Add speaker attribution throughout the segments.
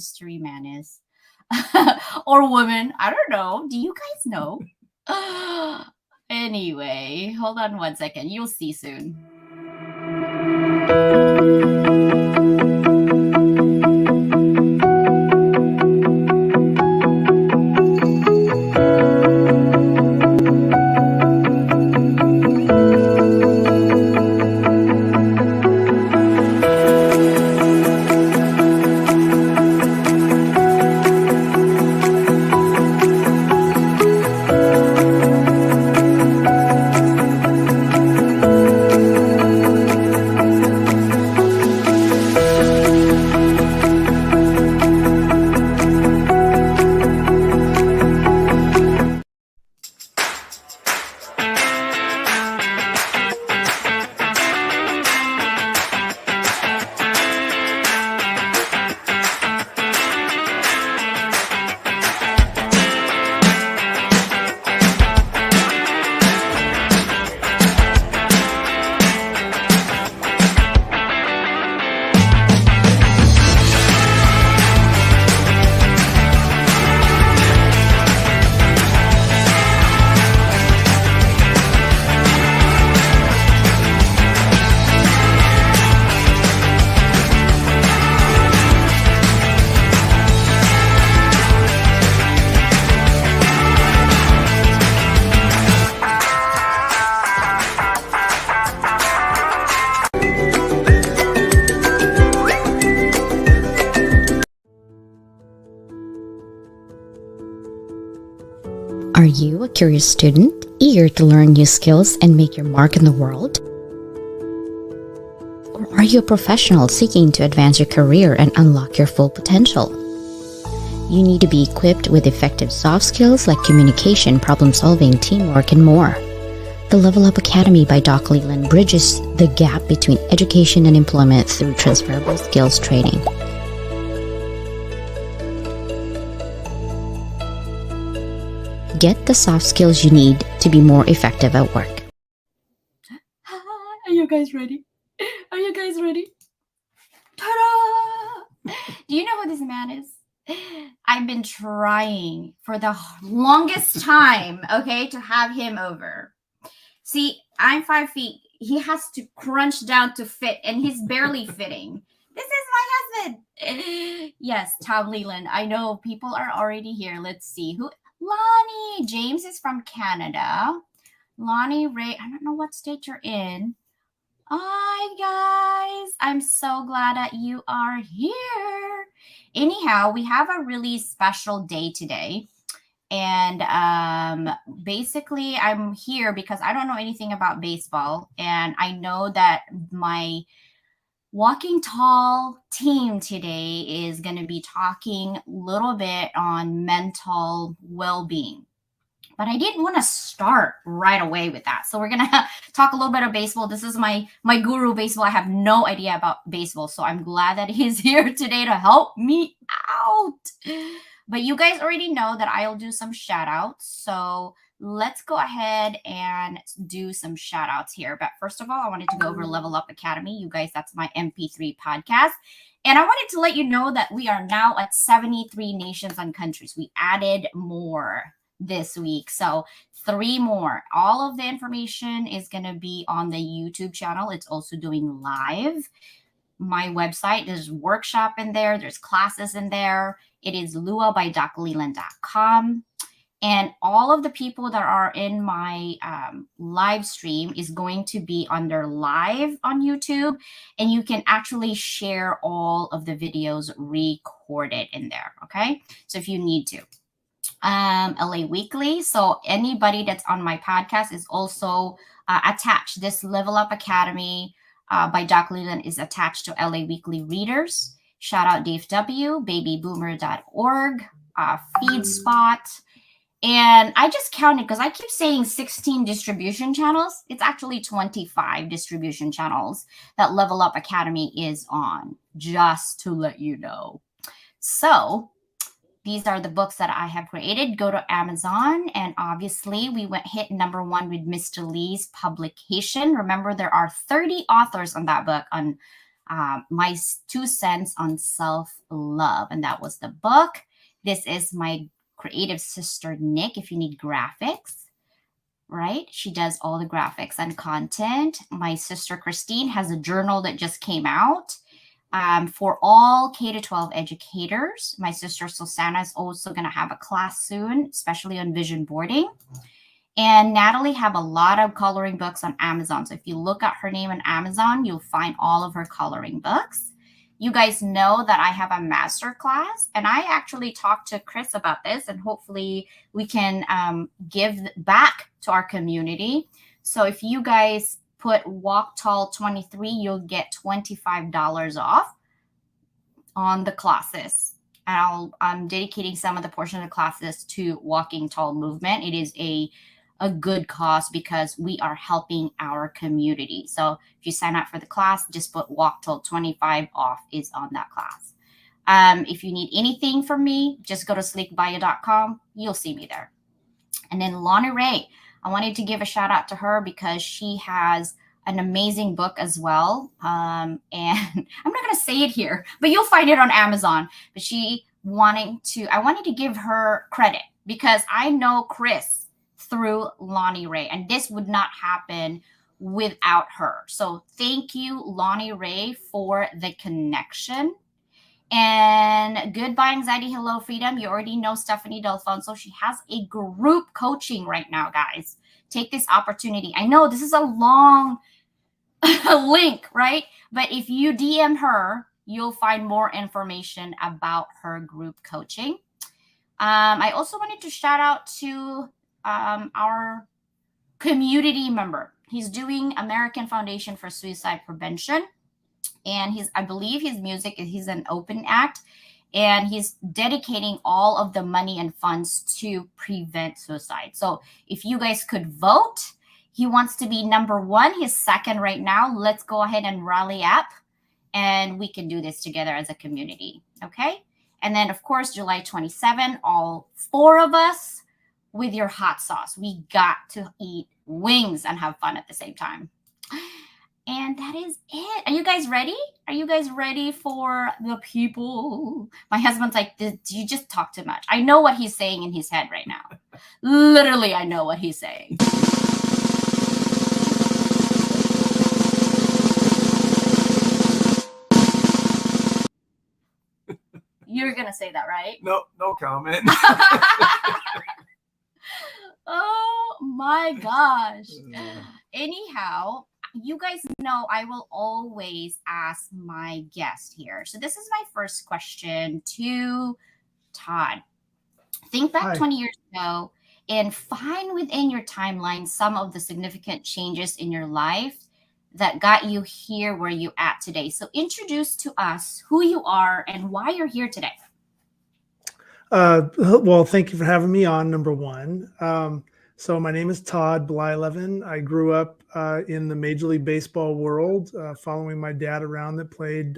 Speaker 1: mystery man is. Or woman. I don't know. Do you guys know? Anyway, hold on one second. You'll see soon.
Speaker 2: Are you a curious student, eager to learn new skills and make your mark in the world? Or are you a professional seeking to advance your career and unlock your full potential? You need to be equipped with effective soft skills like communication, problem solving, teamwork, and more. The Level Up Academy by Doc Leland bridges the gap between education and employment through transferable skills training. Get the soft skills you need to be more effective at work.
Speaker 1: Are you guys ready? Are you guys ready? Ta-da! Do you know who this man is? I've been trying for the longest time, okay, to have him over. See, I'm 5 feet. He has to crunch down to fit, and he's barely fitting. This is my husband. Yes, Tom Leland. I know people are already here. Let's see who. Lonnie James is from Canada. Lonnie Ray, I don't know what state you're in. Hi, guys. I'm so glad that you are here. Anyhow, we have a really special day today. And basically, I'm here because I don't know anything about baseball. And I know that my Walking Tall team today is going to be talking a little bit on mental well-being. But I didn't want to start right away with that. So we're going to talk a little bit of baseball. This is my guru baseball. I have no idea about baseball. So I'm glad that he's here today to help me out. But you guys already know that I'll do some shout outs. So let's go ahead and do some shout outs here. But first of all, I wanted to go over Level Up Academy. You guys, that's my MP3 podcast. And I wanted to let you know that we are now at 73 nations and countries. We added more this week. So 3 more. All of the information is going to be on the YouTube channel. It's also doing live. My website, there's workshop in there. There's classes in there. It is luabyDocLeland.com. And all of the people that are in my live stream is going to be under live on YouTube. And you can actually share all of the videos recorded in there. Okay. So if you need to. LA Weekly. So anybody that's on my podcast is also attached. This Level Up Academy by Doc Leland is attached to LA Weekly readers. Shout out Dave W, babyboomer.org, FeedSpot. And I just counted because I keep saying 16 distribution channels. It's actually 25 distribution channels that Level Up Academy is on, just to let you know. So these are the books that I have created. Go to Amazon. And obviously, we hit #1 with Mr. Lee's publication. Remember, there are 30 authors on that book on my 2 cents on self-love, and that was the book. This is my creative sister Nick. If you need graphics, right, she does all the graphics and content. My sister Christine has a journal that just came out for all K-12 educators. My sister Susanna is also going to have a class soon, especially on vision boarding. And Natalie have a lot of coloring books on Amazon. So if you look at her name on Amazon, you'll find all of her coloring books. You guys know that I have a master class, and I actually talked to Chris about this, and hopefully we can give back to our community. So if you guys put Walk Tall 23, you'll get $25 off on the classes. And I'm dedicating some of the portion of the classes to Walking Tall movement. It is a good cause because we are helping our community. So if you sign up for the class, just put Walk Tall 25 off is on that class. If you need anything from me, just go to sleekbio.com. You'll see me there. And then Lonnie Ray, I wanted to give a shout out to her because she has an amazing book as well. And I'm not going to say it here, but you'll find it on Amazon. But I wanted to give her credit because I know Chris through Lonnie Ray, and this would not happen without her. So thank you, Lonnie Ray, for the connection. And goodbye, anxiety. Hello, freedom. You already know Stephanie Delfonso. She has a group coaching right now, guys. Take this opportunity. I know this is a long link, right? But if you DM her, you'll find more information about her group coaching. I also wanted to shout out to our community member. He's doing American Foundation for Suicide Prevention. And I believe his music, he's an open act, and he's dedicating all of the money and funds to prevent suicide. So if you guys could vote, he wants to be number 1. He's second right now. Let's go ahead and rally up, and we can do this together as a community. Okay. And then, of course, July 27, all 4 of us with your hot sauce. We got to eat wings and have fun at the same time. And that is it. Are you guys ready? Are you guys ready for the people? My husband's like, you just talk too much. I know what he's saying in his head right now. Literally, I know what he's saying. You're going to say that, right?
Speaker 3: No comment.
Speaker 1: Oh my gosh. Anyhow, you guys know I will always ask my guest here. So this is my first question to Todd. Think back 20 years ago and find within your timeline some of the significant changes in your life that got you here where you're at today. So introduce to us who you are and why you're here today.
Speaker 4: Well, thank you for having me on, number 1. So my name is Todd Blyleven. I grew up in the Major League Baseball world, following my dad around that played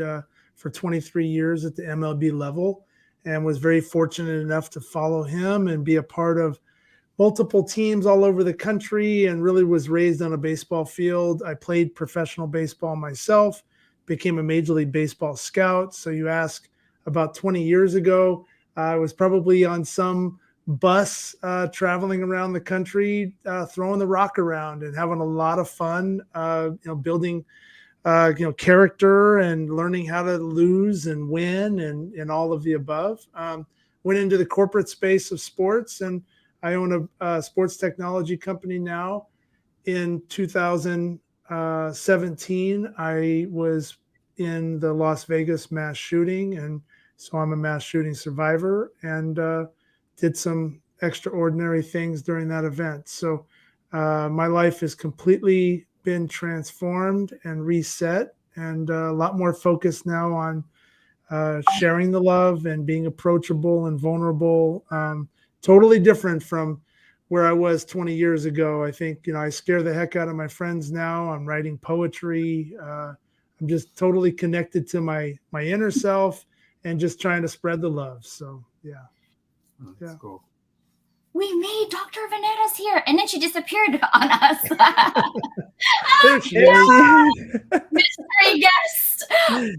Speaker 4: for 23 years at the MLB level, and was very fortunate enough to follow him and be a part of multiple teams all over the country, and really was raised on a baseball field. I played professional baseball myself, became a Major League Baseball scout. So you ask about 20 years ago, I was probably on some bus traveling around the country, throwing the rock around and having a lot of fun, building, character and learning how to lose and win and all of the above. Went into the corporate space of sports, and I own a sports technology company now. In 2017, I was in the Las Vegas mass shooting, and so I'm a mass shooting survivor, and did some extraordinary things during that event. So my life has completely been transformed and reset, and a lot more focused now on sharing the love and being approachable and vulnerable. Totally different from where I was 20 years ago. I think, I scare the heck out of my friends now. I'm writing poetry. I'm just totally connected to my inner self and just trying to spread the love. So, yeah.
Speaker 3: That's cool.
Speaker 1: We made Dr. Vanetta's here, and then she disappeared on us.
Speaker 4: There she is.
Speaker 1: Mystery guest.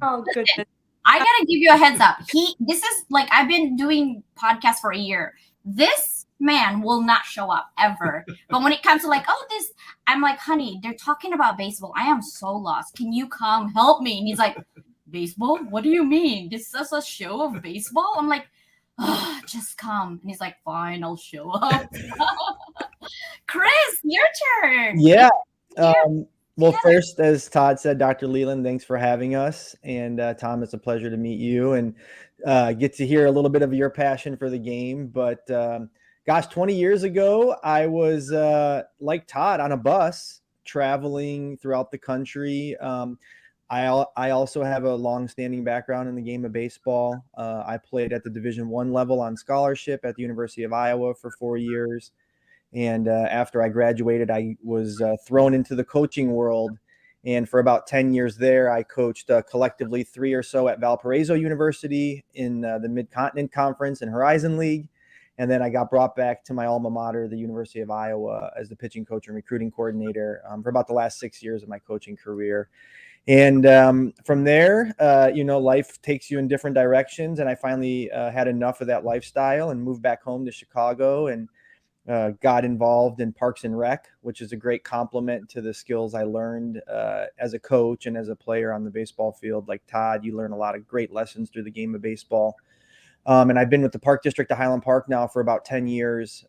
Speaker 5: Oh, goodness.
Speaker 1: I gotta give you a heads up. This is like, I've been doing podcasts for a year. This man will not show up ever. But when it comes to like, oh, this, I'm like, honey, they're talking about baseball. I am so lost. Can you come help me? And he's like, baseball? What do you mean? This is a show of baseball? I'm like, oh, just come. And he's like, fine, I'll show up. Chris, your turn.
Speaker 6: Yeah. Well, first, as Todd said, Dr. Leland, thanks for having us. And Tom, it's a pleasure to meet you and get to hear a little bit of your passion for the game. But gosh, 20 years ago, I was like Todd on a bus traveling throughout the country. I also have a long-standing background in the game of baseball. I played at the Division I level on scholarship at the University of Iowa for 4 years. And after I graduated, I was thrown into the coaching world. And for about 10 years there, I coached collectively 3 or so at Valparaiso University in the Mid-Continent Conference and Horizon League. And then I got brought back to my alma mater, the University of Iowa, as the pitching coach and recruiting coordinator for about the last 6 years of my coaching career. And from there, life takes you in different directions. And I finally had enough of that lifestyle and moved back home to Chicago and got involved in Parks and Rec, which is a great complement to the skills I learned as a coach and as a player on the baseball field. Like Todd, you learn a lot of great lessons through the game of baseball. And I've been with the Park District of Highland Park now for about 10 years.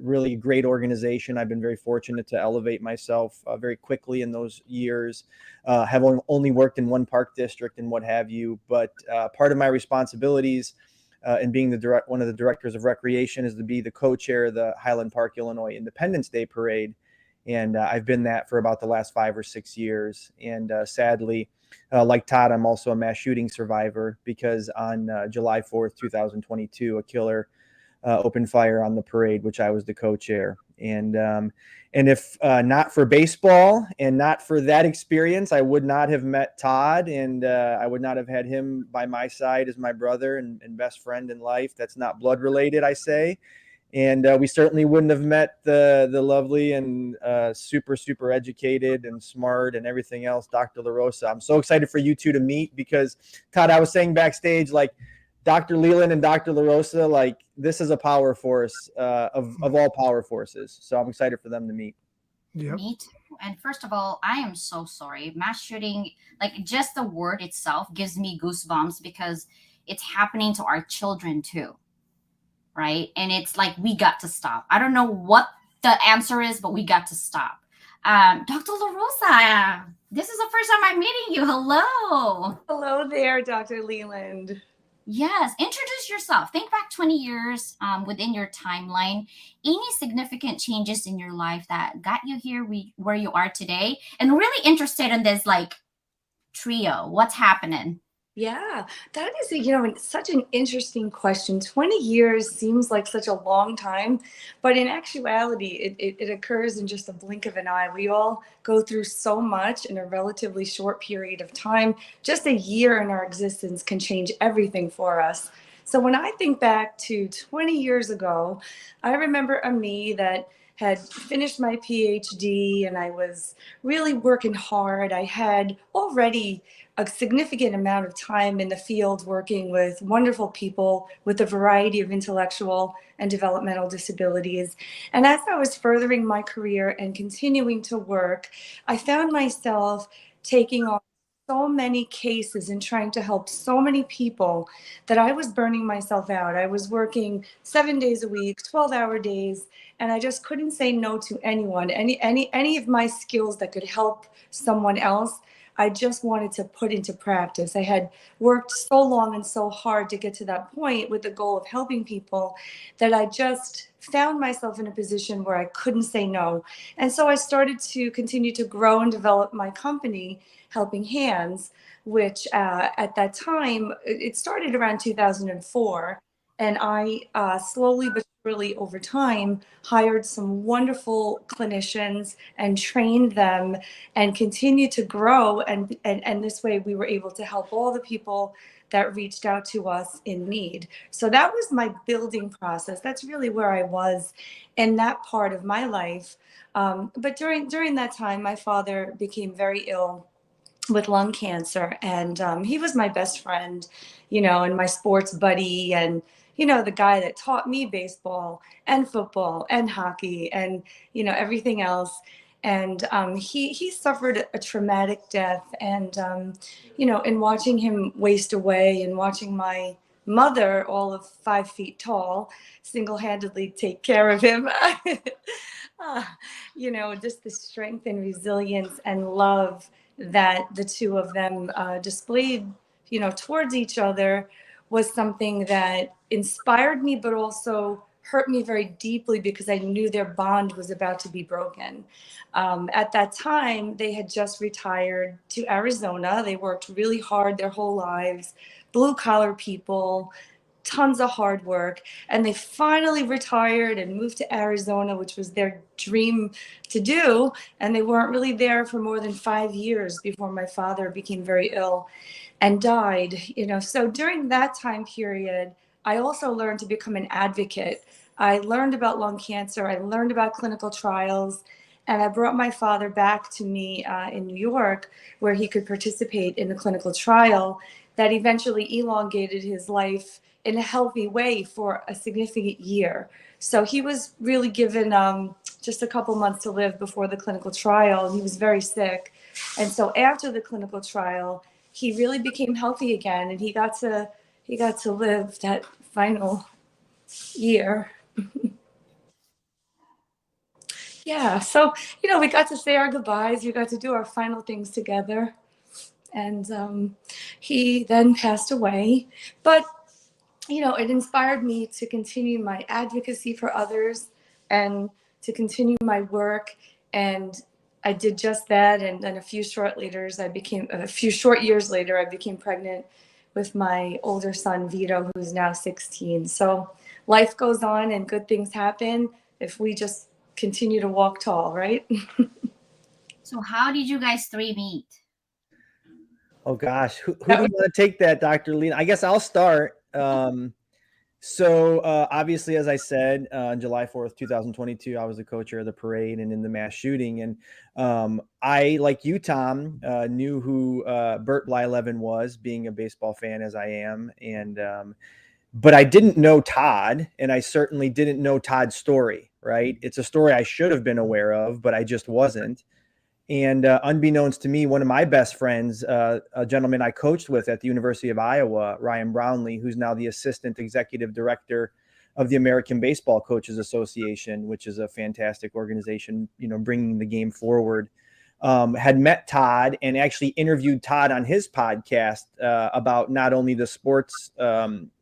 Speaker 6: Really a great organization. I've been very fortunate to elevate myself very quickly in those years. Have only worked in one park district and what have you. But part of my responsibilities and being one of the directors of recreation is to be the co-chair of the Highland Park, Illinois Independence Day Parade. And I've been that for about the last 5 or 6 years. And sadly, like Todd, I'm also a mass shooting survivor because on July 4th, 2022, a killer opened fire on the parade, which I was the co-chair. And if not for baseball and not for that experience, I would not have met Todd, and I would not have had him by my side as my brother and best friend in life. That's not blood related, I say. And we certainly wouldn't have met the lovely and super, super educated and smart and everything else, Dr. LaRosa. I'm so excited for you two to meet because, Todd, I was saying backstage, like, Dr. Leland and Dr. LaRosa, like, this is a power force of all power forces. So I'm excited for them to meet.
Speaker 4: Yep.
Speaker 1: Me too. And first of all, I am so sorry. Mass shooting, like just the word itself gives me goosebumps because it's happening to our children too. Right. And it's like, we got to stop. I don't know what the answer is, but we got to stop. Dr. LaRosa, this is the first time I'm meeting you. Hello.
Speaker 5: Hello there, Dr. Leland.
Speaker 1: Yes. Introduce yourself. Think back 20 years within your timeline. Any significant changes in your life that got you here where you are today? And really interested in this like trio. What's happening?
Speaker 5: Yeah, that is, such an interesting question. 20 years seems like such a long time, but in actuality, it occurs in just a blink of an eye. We all go through so much in a relatively short period of time. Just a year in our existence can change everything for us. So when I think back to 20 years ago, I remember a me that had finished my PhD and I was really working hard. I had already a significant amount of time in the field working with wonderful people with a variety of intellectual and developmental disabilities. And as I was furthering my career and continuing to work, I found myself taking on so many cases and trying to help so many people that I was burning myself out. I was working 7 days a week, 12-hour days, and I just couldn't say no to anyone. Any of my skills that could help someone else, I just wanted to put into practice. I had worked so long and so hard to get to that point with the goal of helping people that I just found myself in a position where I couldn't say no. And so I started to continue to grow and develop my company, Helping Hands, which at that time, it started around 2004. And I slowly but surely over time hired some wonderful clinicians and trained them and continued to grow. And this way we were able to help all the people that reached out to us in need. So that was my building process. That's really where I was in that part of my life. But during that time, my father became very ill. with lung cancer. And he was my best friend, and my sports buddy, and, the guy that taught me baseball and football and hockey and, everything else. And he suffered a traumatic death. And, in watching him waste away and watching my mother, all of 5 feet tall, single-handedly take care of him, just the strength and resilience and love that the two of them displayed, towards each other, was something that inspired me, but also hurt me very deeply because I knew their bond was about to be broken. At that time, they had just retired to Arizona. They worked really hard their whole lives, blue collar people, tons of hard work, and they finally retired and moved to Arizona, which was their dream to do. And they weren't really there for more than 5 years before my father became very ill and died. So during that time period, I also learned to become an advocate. I learned about lung cancer. I learned about clinical trials. And I brought my father back to me in New York, where he could participate in a clinical trial that eventually elongated his life in a healthy way for a significant year. So he was really given just a couple months to live before the clinical trial. He was very sick. And so after the clinical trial, he really became healthy again, and he got to live that final year. Yeah, so we got to say our goodbyes. We got to do our final things together, and he then passed away. But it inspired me to continue my advocacy for others and to continue my work. And I did just that. And then a few short years later, I became pregnant with my older son, Vito, who's now 16. So life goes on and good things happen if we just continue to walk tall, right?
Speaker 1: So how did you guys three meet?
Speaker 6: Oh gosh, who do you want to take that, Dr. Lee? I guess I'll start. So obviously, as I said, on July 4th, 2022, I was the co-chair of the parade and in the mass shooting. And I, like you, Tom, knew who Bert Blyleven was, being a baseball fan as I am. And but I didn't know Todd, and I certainly didn't know Todd's story, right? It's a story I should have been aware of, but I just wasn't. And unbeknownst to me, one of my best friends, a gentleman I coached with at the University of Iowa, Ryan Brownlee, who's now the assistant executive director of the American Baseball Coaches Association, which is a fantastic organization, bringing the game forward, had met Todd and actually interviewed Todd on his podcast about not only the sports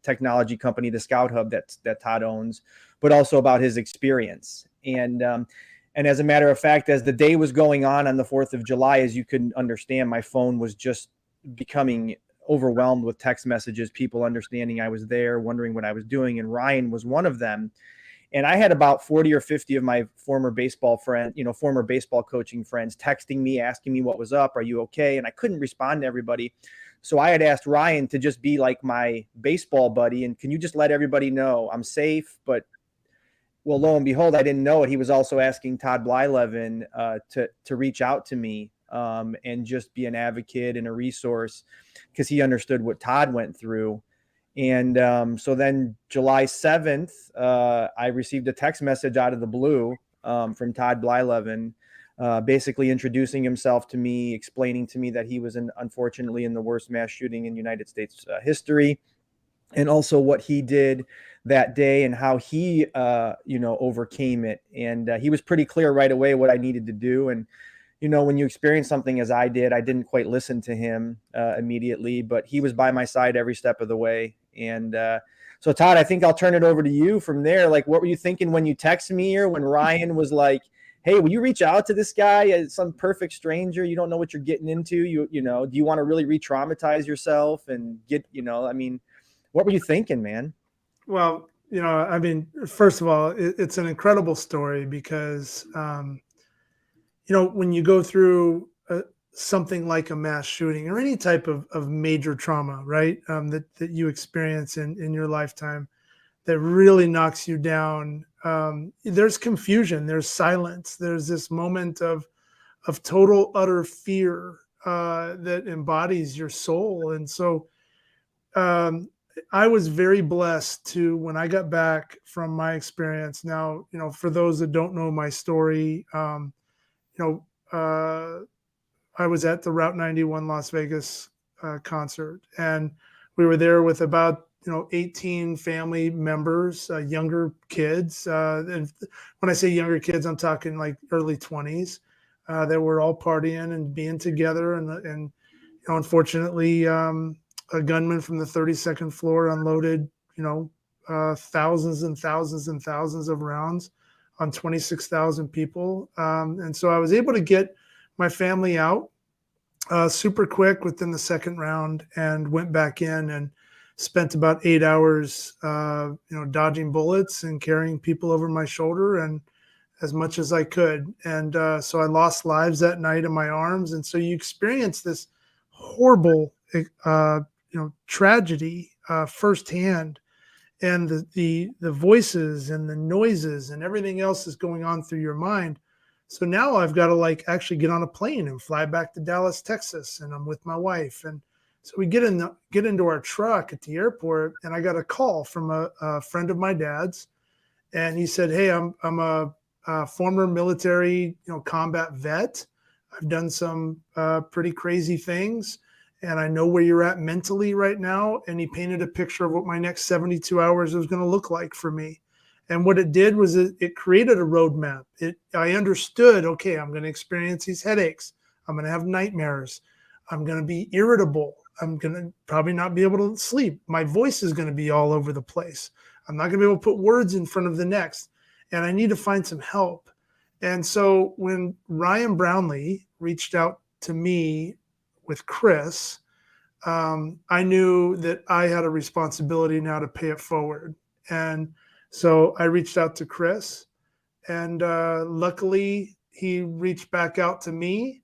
Speaker 6: technology company, the Scout Hub that Todd owns, but also about his experience. And as a matter of fact, as the day was going on the 4th of July, as you can understand, my phone was just becoming overwhelmed with text messages, people understanding I was there, wondering what I was doing. And Ryan was one of them. And I had about 40 or 50 of my former baseball coaching friends texting me, asking me what was up. Are you okay? And I couldn't respond to everybody. So I had asked Ryan to just be like my baseball buddy. And can you just let everybody know I'm safe? But well, lo and behold, I didn't know it. He was also asking Todd Blyleven to reach out to me and just be an advocate and a resource, because he understood what Todd went through. And so then July 7th, I received a text message out of the blue from Todd Blyleven, basically introducing himself to me, explaining to me that he was unfortunately in the worst mass shooting in United States history, and also what he did that day and how he, overcame it. And he was pretty clear right away what I needed to do. And, when you experience something as I did, I didn't quite listen to him immediately, but he was by my side every step of the way. And so, Todd, I think I'll turn it over to you from there. Like, what were you thinking when you texted me, or when Ryan was like, hey, will you reach out to this guy, some perfect stranger? You don't know what you're getting into. Do you want to really re-traumatize yourself and get, what were you thinking, man?
Speaker 4: Well, first of all, it's an incredible story because, when you go through something like a mass shooting or any type of major trauma, right, that you experience in your lifetime that really knocks you down, there's confusion, there's silence, there's this moment of total, utter fear. that embodies your soul. And so I was very blessed to, when I got back from my experience. Now, for those that don't know my story, you know, I was at the Route 91 Las Vegas concert, and we were there with about 18 family members, younger kids. And when I say younger kids, I'm talking like early 20s. That were all partying and being together, and unfortunately, a gunman from the 32nd floor unloaded, thousands and thousands and thousands of rounds on 26,000 people. And so I was able to get my family out super quick within the second round, and went back in and spent about 8 hours, dodging bullets and carrying people over my shoulder, and as much as I could. And so I lost lives that night in my arms. And so you experience this horrible, tragedy firsthand, and the voices and the noises and everything else is going on through your mind. So now I've got to actually get on a plane and fly back to Dallas, Texas, and I'm with my wife. And so we get into our truck at the airport, and I got a call from a friend of my dad's, and he said, "Hey, I'm a former military, combat vet. I've done some pretty crazy things, and I know where you're at mentally right now." And he painted a picture of what my next 72 hours was going to look like for me. And what it did was it created a roadmap. I understood, okay, I'm going to experience these headaches. I'm going to have nightmares. I'm going to be irritable. I'm going to probably not be able to sleep. My voice is going to be all over the place. I'm not going to be able to put words in front of the next. And I need to find some help. And so when Ryan Brownlee reached out to me with Chris, I knew that I had a responsibility now to pay it forward. And so I reached out to Chris, and luckily he reached back out to me,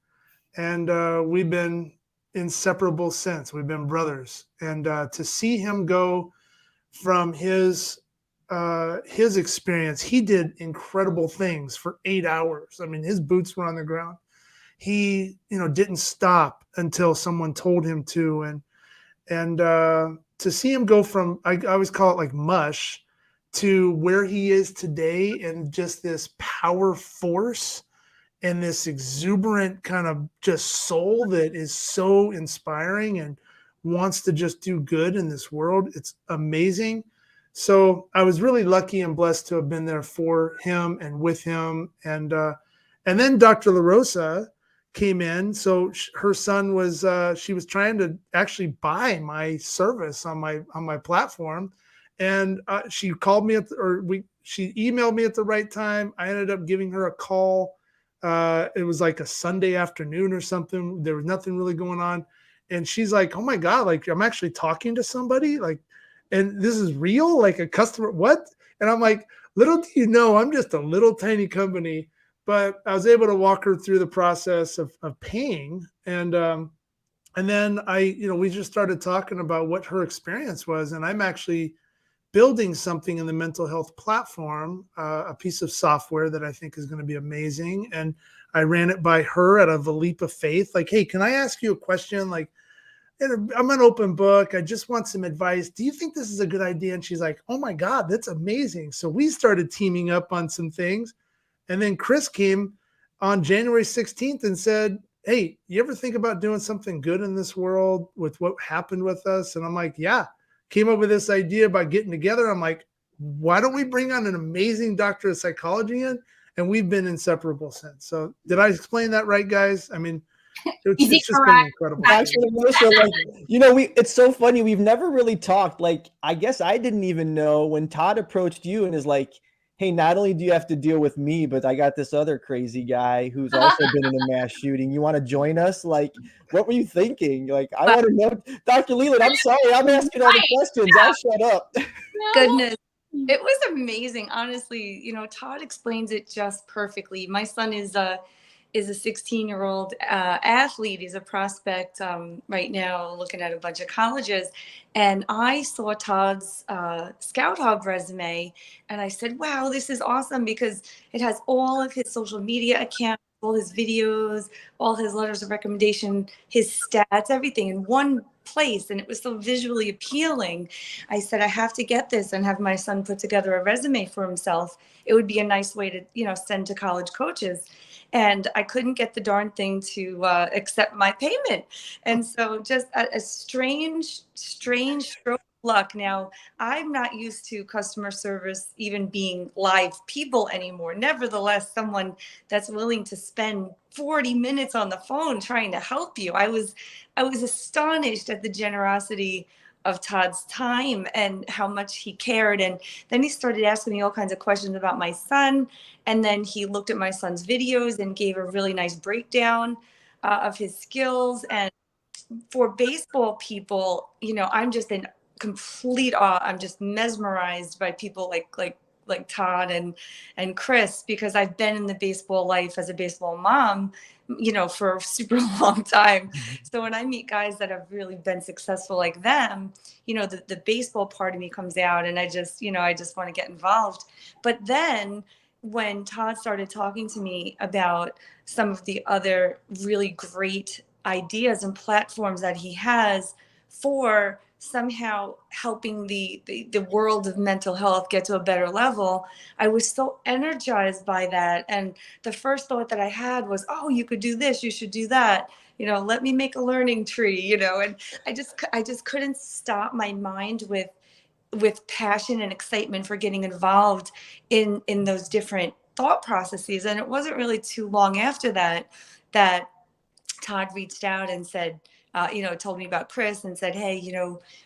Speaker 4: and we've been inseparable since. We've been brothers. And to see him go from his experience, he did incredible things for 8 hours. I mean, his boots were on the ground. He, didn't stop until someone told him to. And to see him go from, I always call it like mush, to where he is today, and just this power force and this exuberant kind of just soul that is so inspiring and wants to just do good in this world. It's amazing. So I was really lucky and blessed to have been there for him and with him. And then Dr. LaRosa came in. So her son was, she was trying to actually buy my service on my platform. And she called me she emailed me at the right time. I ended up giving her a call. It was like a Sunday afternoon or something. There was nothing really going on. And she's like, "Oh my God, I'm actually talking to somebody, and this is real, like a customer, what?" And I'm like, little do you know, I'm just a little tiny company, but I was able to walk her through the process of paying. And then we just started talking about what her experience was. And I'm actually building something in the mental health platform, a piece of software that I think is going to be amazing. And I ran it by her out of a leap of faith. Like, "Hey, can I ask you a question? I'm an open book. I just want some advice. Do you think this is a good idea?" And she's like, "Oh my God, that's amazing." So we started teaming up on some things. And then Chris came on January 16th and said, "Hey, you ever think about doing something good in this world with what happened with us?" And I'm like, "Yeah." Came up with this idea about getting together. I'm like, "Why don't we bring on an amazing doctor of psychology in?" And we've been inseparable since. So did I explain that right, guys? I mean, it's just been incredible.
Speaker 6: Actually, Melissa, it's so funny. We've never really talked. I guess I didn't even know when Todd approached you and is like, "Hey, not only do you have to deal with me, but I got this other crazy guy who's also been in a mass shooting. You want to join us?" What were you thinking? I want to know. Dr. Leland, I'm sorry. I'm asking all the questions. I'll shut up.
Speaker 5: Goodness. It was amazing. Honestly, Todd explains it just perfectly. My son is a 16-year-old athlete. He's a prospect right now, looking at a bunch of colleges. And I saw Todd's Scout Hub resume, and I said, "Wow, this is awesome," because it has all of his social media accounts. all his videos, all his letters of recommendation, his stats, everything in one place. And it was so visually appealing. I said, I have to get this and have my son put together a resume for himself. It would be a nice way to, send to college coaches. And I couldn't get the darn thing to accept my payment. And so just a strange stroke of luck. Now, I'm not used to customer service even being live people anymore. Nevertheless, someone that's willing to spend 40 minutes on the phone trying to help you. I was astonished at the generosity of Todd's time and how much he cared. And then he started asking me all kinds of questions about my son. And then he looked at my son's videos and gave a really nice breakdown of his skills. And for baseball people, I'm just in complete awe. I'm just mesmerized by people like Todd and Chris, because I've been in the baseball life as a baseball mom, for a super long time. So when I meet guys that have really been successful like them, the baseball part of me comes out, and I just want to get involved. But then when Todd started talking to me about some of the other really great ideas and platforms that he has for somehow helping the world of mental health get to a better level, I was so energized by that. And the first thought that I had was, oh, you could do this, you should do that, let me make a learning tree, and I just couldn't stop my mind with passion and excitement for getting involved in those different thought processes. And it wasn't really too long after that Todd reached out and said, told me about Chris and said, hey,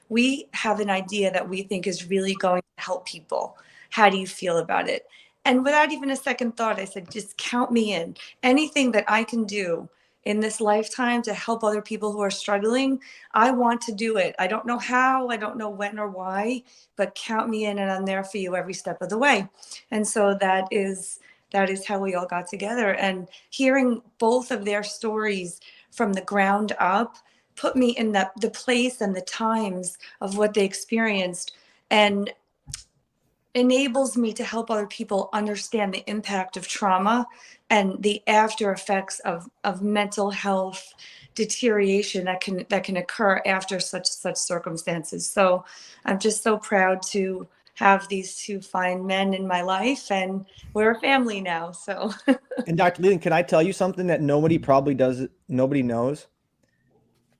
Speaker 5: we have an idea that we think is really going to help people. How do you feel about it? And without even a second thought, I said, just count me in. Anything that I can do in this lifetime to help other people who are struggling, I want to do it. I don't know how, I don't know when or why, but count me in, and I'm there for you every step of the way. And so that is how we all got together. And hearing both of their stories from the ground up put me in the place and the times of what they experienced, and enables me to help other people understand the impact of trauma and the after effects of mental health deterioration that can occur after such circumstances. So I'm just so proud to have these two fine men in my life, and we're a family now. So
Speaker 6: And Dr. Leland, can I tell you something that nobody knows?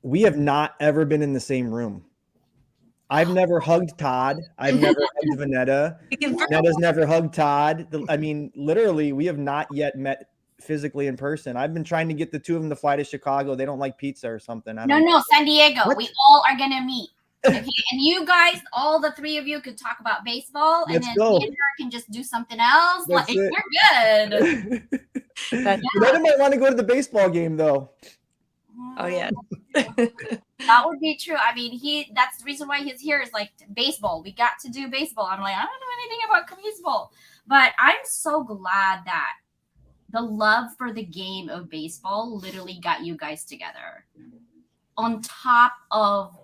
Speaker 6: We have not ever been in the same room. I've never hugged Todd. I've never hugged Vanetta. Vanetta's never hugged Todd. I mean, literally, we have not yet met physically in person. I've been trying to get the two of them to fly to Chicago. They don't like pizza or something.
Speaker 1: No, San Diego.
Speaker 6: What?
Speaker 1: We all are gonna meet. Okay, and you guys, all the three of you, could talk about baseball, and then me and her can just do something else.
Speaker 6: That's
Speaker 1: like
Speaker 6: it.
Speaker 1: We're good.
Speaker 6: Vanetta might want to go to the baseball game, though.
Speaker 5: Oh yeah.
Speaker 1: That would be true. I mean, that's the reason why he's here, is like baseball. We got to do baseball. I'm like, I don't know anything about baseball. But I'm so glad that the love for the game of baseball literally got you guys together. On top of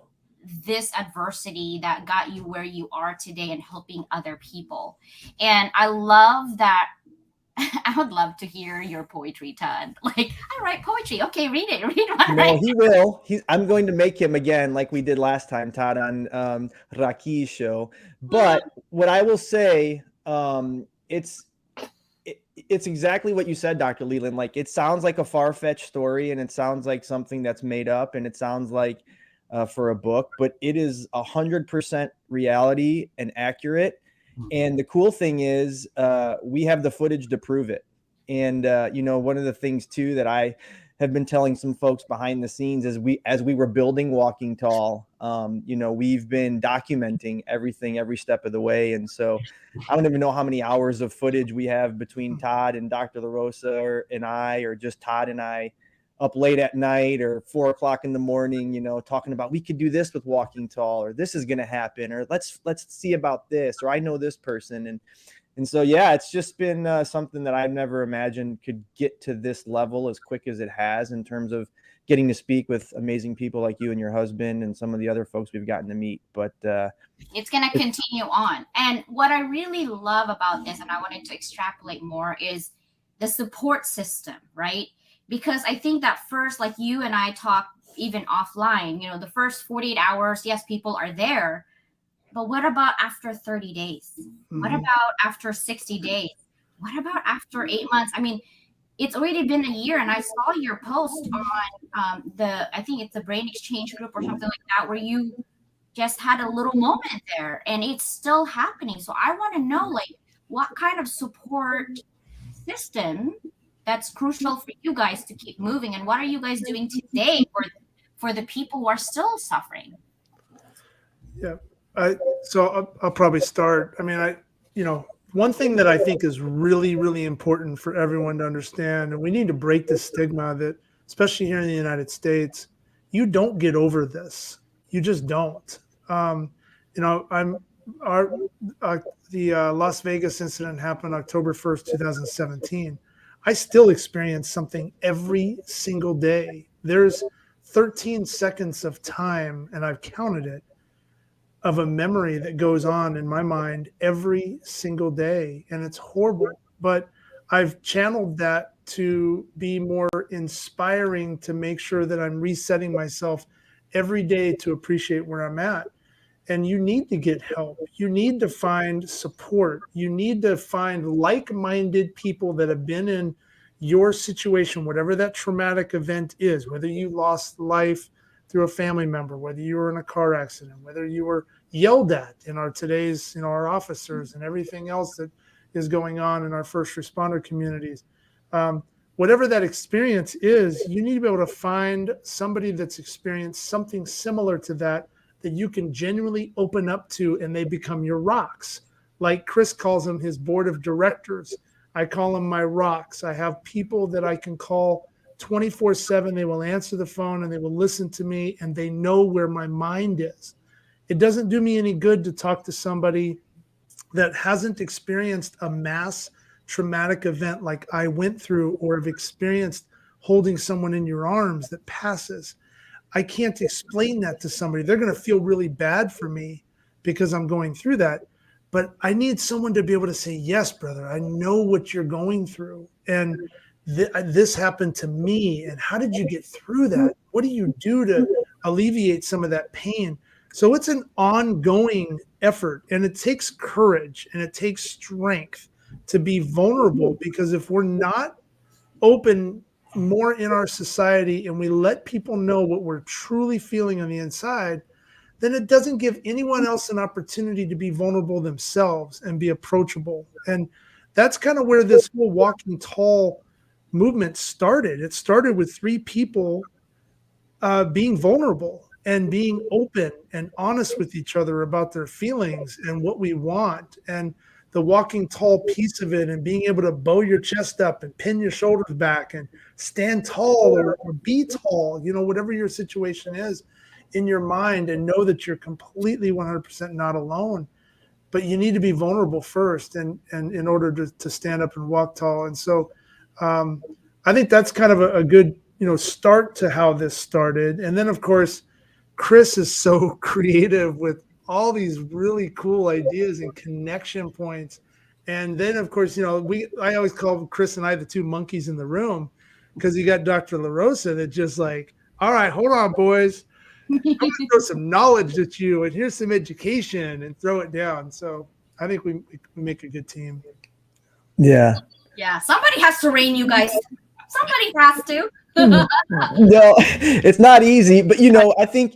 Speaker 1: this adversity that got you where you are today and helping other people. And I love that. I would love to hear your poetry, Todd. Like, I write poetry. Okay, read it. Read my
Speaker 6: No, he will. I'm going to make him again, like we did last time, Todd, on Raki's show. But what I will say, it's exactly what you said, Dr. Leland. Like, it sounds like a far-fetched story, and it sounds like something that's made up, and it sounds like for a book, but it is 100% reality and accurate. And the cool thing is, we have the footage to prove it. And, one of the things too, that I have been telling some folks behind the scenes is as we were building Walking Tall, we've been documenting everything, every step of the way. And so I don't even know how many hours of footage we have between Todd and Dr. LaRosa and I, or just Todd and I, up late at night or 4 o'clock in the morning, talking about, we could do this with Walking Tall, or this is going to happen, or let's see about this, or I know this person. And so, yeah, it's just been something that I've never imagined could get to this level as quick as it has, in terms of getting to speak with amazing people like you and your husband and some of the other folks we've gotten to meet. But
Speaker 1: it's going to continue on. And what I really love about this, and I wanted to extrapolate more, is the support system, right? Because I think that first, like you and I talk even offline, the first 48 hours, yes, people are there. But what about after 30 days? What about after 60 days? What about after 8 months? I mean, it's already been a year, and I saw your post on I think it's the brain exchange group or something like that, where you just had a little moment there, and it's still happening. So I want to know, like, what kind of support system that's crucial for you guys to keep moving, and what are you guys doing today for the people who are still suffering?
Speaker 4: Yeah. I'll probably start. I mean, one thing that I think is really, really important for everyone to understand, and we need to break the stigma that, especially here in the United States, you don't get over this. You just don't. The Las Vegas incident happened October 1st, 2017. I still experience something every single day. There's 13 seconds of time, and I've counted it, of a memory that goes on in my mind every single day. And it's horrible, but I've channeled that to be more inspiring, to make sure that I'm resetting myself every day to appreciate where I'm at. And you need to get help. You need to find support. You need to find like-minded people that have been in your situation, whatever that traumatic event is, whether you lost life through a family member, whether you were in a car accident, whether you were yelled at in our officers and everything else that is going on in our first responder communities. Whatever that experience is, you need to be able to find somebody that's experienced something similar to that you can genuinely open up to, and they become your rocks. Like Chris calls them his board of directors. I call them my rocks. I have people that I can call 24/7. They will answer the phone and they will listen to me, and they know where my mind is. It doesn't do me any good to talk to somebody that hasn't experienced a mass traumatic event like I went through, or have experienced holding someone in your arms that passes. I can't explain that to somebody. They're going to feel really bad for me because I'm going through that. But I need someone to be able to say, yes, brother, I know what you're going through. And this happened to me. And how did you get through that? What do you do to alleviate some of that pain? So it's an ongoing effort, and it takes courage and it takes strength to be vulnerable, because if we're not open more in our society and we let people know what we're truly feeling on the inside, then it doesn't give anyone else an opportunity to be vulnerable themselves and be approachable. And that's kind of where this whole Walking Tall movement started. It started with 3 people being vulnerable and being open and honest with each other about their feelings and what we want. And the walking tall piece of it, and being able to bow your chest up and pin your shoulders back and stand tall or be tall, whatever your situation is in your mind, and know that you're completely 100% not alone. But you need to be vulnerable first, and in order to stand up and walk tall. And so I think that's kind of a good start to how this started. And then, of course, Chris is so creative with all these really cool ideas and connection points. And then, of course, I always call Chris and I the 2 monkeys in the room, because you got Dr. LaRosa that just like, all right, hold on, boys. I'm going to throw some knowledge at you, and here's some education, and throw it down. So I think we make a good team.
Speaker 6: Yeah.
Speaker 1: Yeah. Somebody has to rein you guys. Somebody has to.
Speaker 6: No, it's not easy, but I think,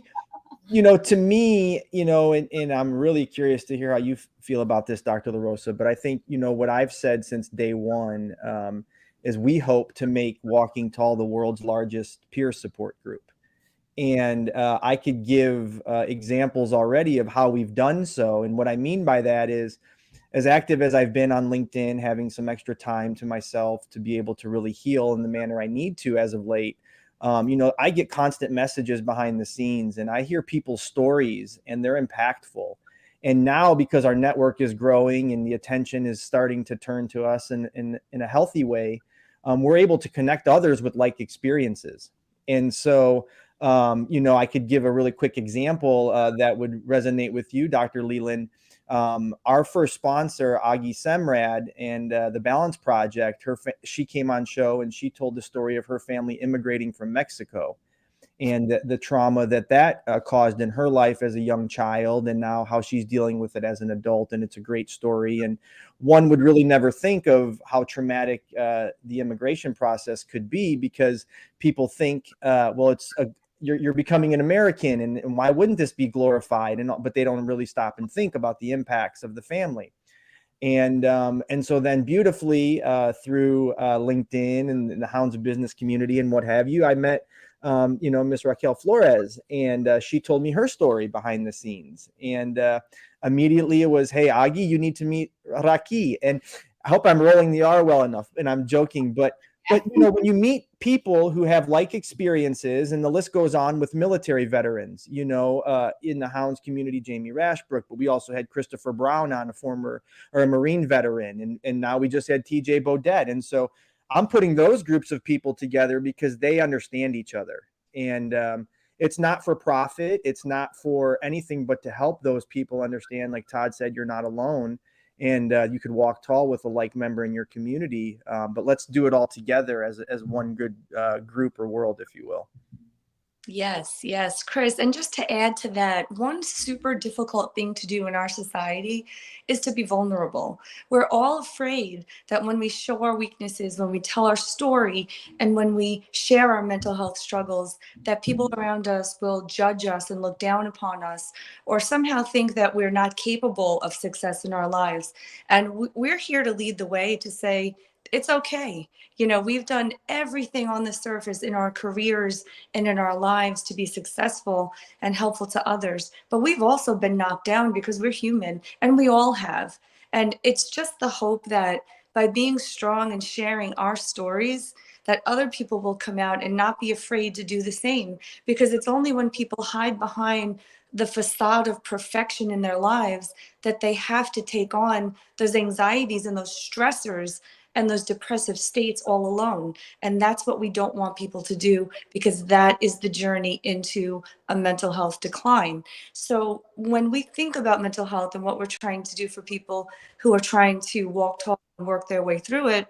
Speaker 6: to me, and I'm really curious to hear how you feel about this, Dr. LaRosa, but I think, what I've said since day one is we hope to make Walking Tall the world's largest peer support group. And I could give examples already of how we've done so. And what I mean by that is, as active as I've been on LinkedIn, having some extra time to myself to be able to really heal in the manner I need to as of late, I get constant messages behind the scenes, and I hear people's stories, and they're impactful. And now, because our network is growing and the attention is starting to turn to us in a healthy way, we're able to connect others with like experiences. And so, I could give a really quick example that would resonate with you, Dr. Leland. Our first sponsor, Agi Semrad, and the Balance Project, she came on show and she told the story of her family immigrating from Mexico and the trauma that caused in her life as a young child, and now how she's dealing with it as an adult. And it's a great story. And one would really never think of how traumatic the immigration process could be, because people think, well, you're becoming an American, and why wouldn't this be glorified? But they don't really stop and think about the impacts of the family. And so then beautifully through LinkedIn and the Hounds of Business community and what have you, I met Miss Raquel Flores, and she told me her story behind the scenes. And immediately it was, hey, Agi, you need to meet Raki. And I hope I'm rolling the R well enough, and I'm joking, but when you meet people who have like experiences, and the list goes on with military veterans, in the Hounds community, Jamie Rashbrook, but we also had Christopher Brown on, a Marine veteran, and now we just had TJ Bodette. And so I'm putting those groups of people together because they understand each other. And it's not for profit. It's not for anything but to help those people understand, like Todd said, you're not alone. And you could walk tall with a like member in your community. But let's do it all together as one good group or world, if you will.
Speaker 5: Yes, Chris. And just to add to that, one super difficult thing to do in our society is to be vulnerable. We're all afraid that when we show our weaknesses, when we tell our story, and when we share our mental health struggles, that people around us will judge us and look down upon us, or somehow think that we're not capable of success in our lives. And we're here to lead the way, to say, it's okay. We've done everything on the surface in our careers and in our lives to be successful and helpful to others. But we've also been knocked down because we're human, and we all have. And it's just the hope that by being strong and sharing our stories, that other people will come out and not be afraid to do the same. Because it's only when people hide behind the facade of perfection in their lives that they have to take on those anxieties and those stressors and those depressive states all alone. And that's what we don't want people to do, because that is the journey into a mental health decline. So when we think about mental health and what we're trying to do for people who are trying to walk tall and work their way through it,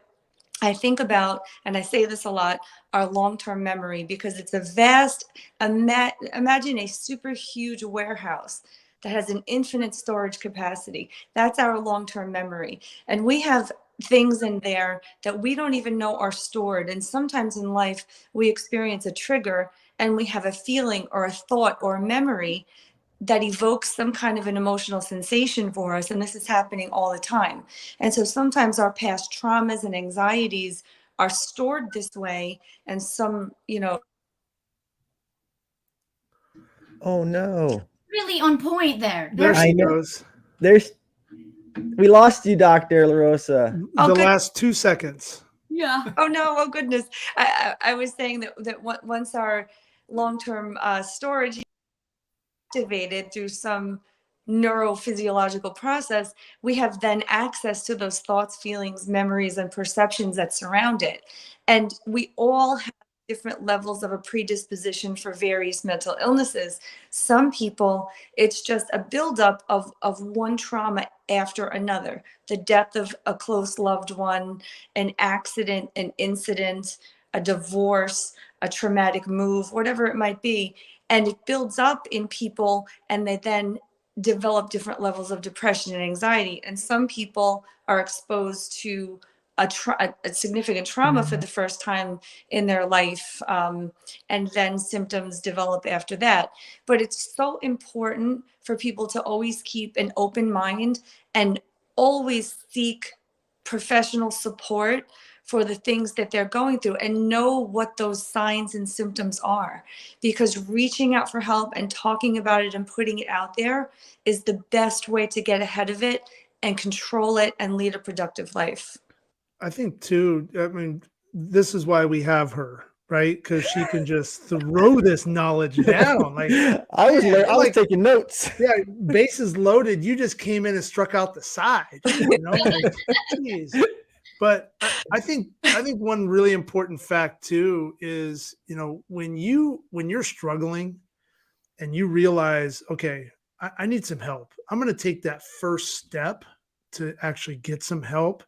Speaker 5: I think about, and I say this a lot, our long-term memory, because it's a vast, imagine a super huge warehouse that has an infinite storage capacity. That's our long-term memory. And we have things in there that we don't even know are stored. And sometimes in life, we experience a trigger and we have a feeling or a thought or a memory that evokes some kind of an emotional sensation for us. And this is happening all the time. And so sometimes our past traumas and anxieties are stored this way. And
Speaker 6: Oh no.
Speaker 1: Really on point there.
Speaker 4: There
Speaker 6: I
Speaker 4: she
Speaker 6: know.
Speaker 4: goes.
Speaker 6: We lost you, Dr. LaRosa.
Speaker 5: Oh,
Speaker 4: The
Speaker 5: good.
Speaker 4: last 2 seconds.
Speaker 1: Yeah.
Speaker 5: Oh no! Oh goodness! I was saying that once our long-term storage activated through some neurophysiological process, we have then access to those thoughts, feelings, memories, and perceptions that surround it. And we all have different levels of a predisposition for various mental illnesses. Some people, it's just a buildup of one trauma after another. The death of a close loved one, an accident, an incident, a divorce, a traumatic move, whatever it might be. And it builds up in people, and they then develop different levels of depression and anxiety. And some people are exposed to a significant trauma for the first time in their life, and then symptoms develop after that. But it's so important for people to always keep an open mind and always seek professional support for the things that they're going through, and know what those signs and symptoms are, because reaching out for help and talking about it and putting it out there is the best way to get ahead of it and control it and lead a productive life.
Speaker 4: I think too, I mean, this is why we have her, right? Because she can just throw this knowledge down. Like,
Speaker 6: I was taking notes.
Speaker 4: yeah, bases loaded. You just came in and struck out the side. Like, geez. But I think one really important fact too is, when you're struggling and you realize, okay, I need some help. I'm going to take that first step to actually get some help.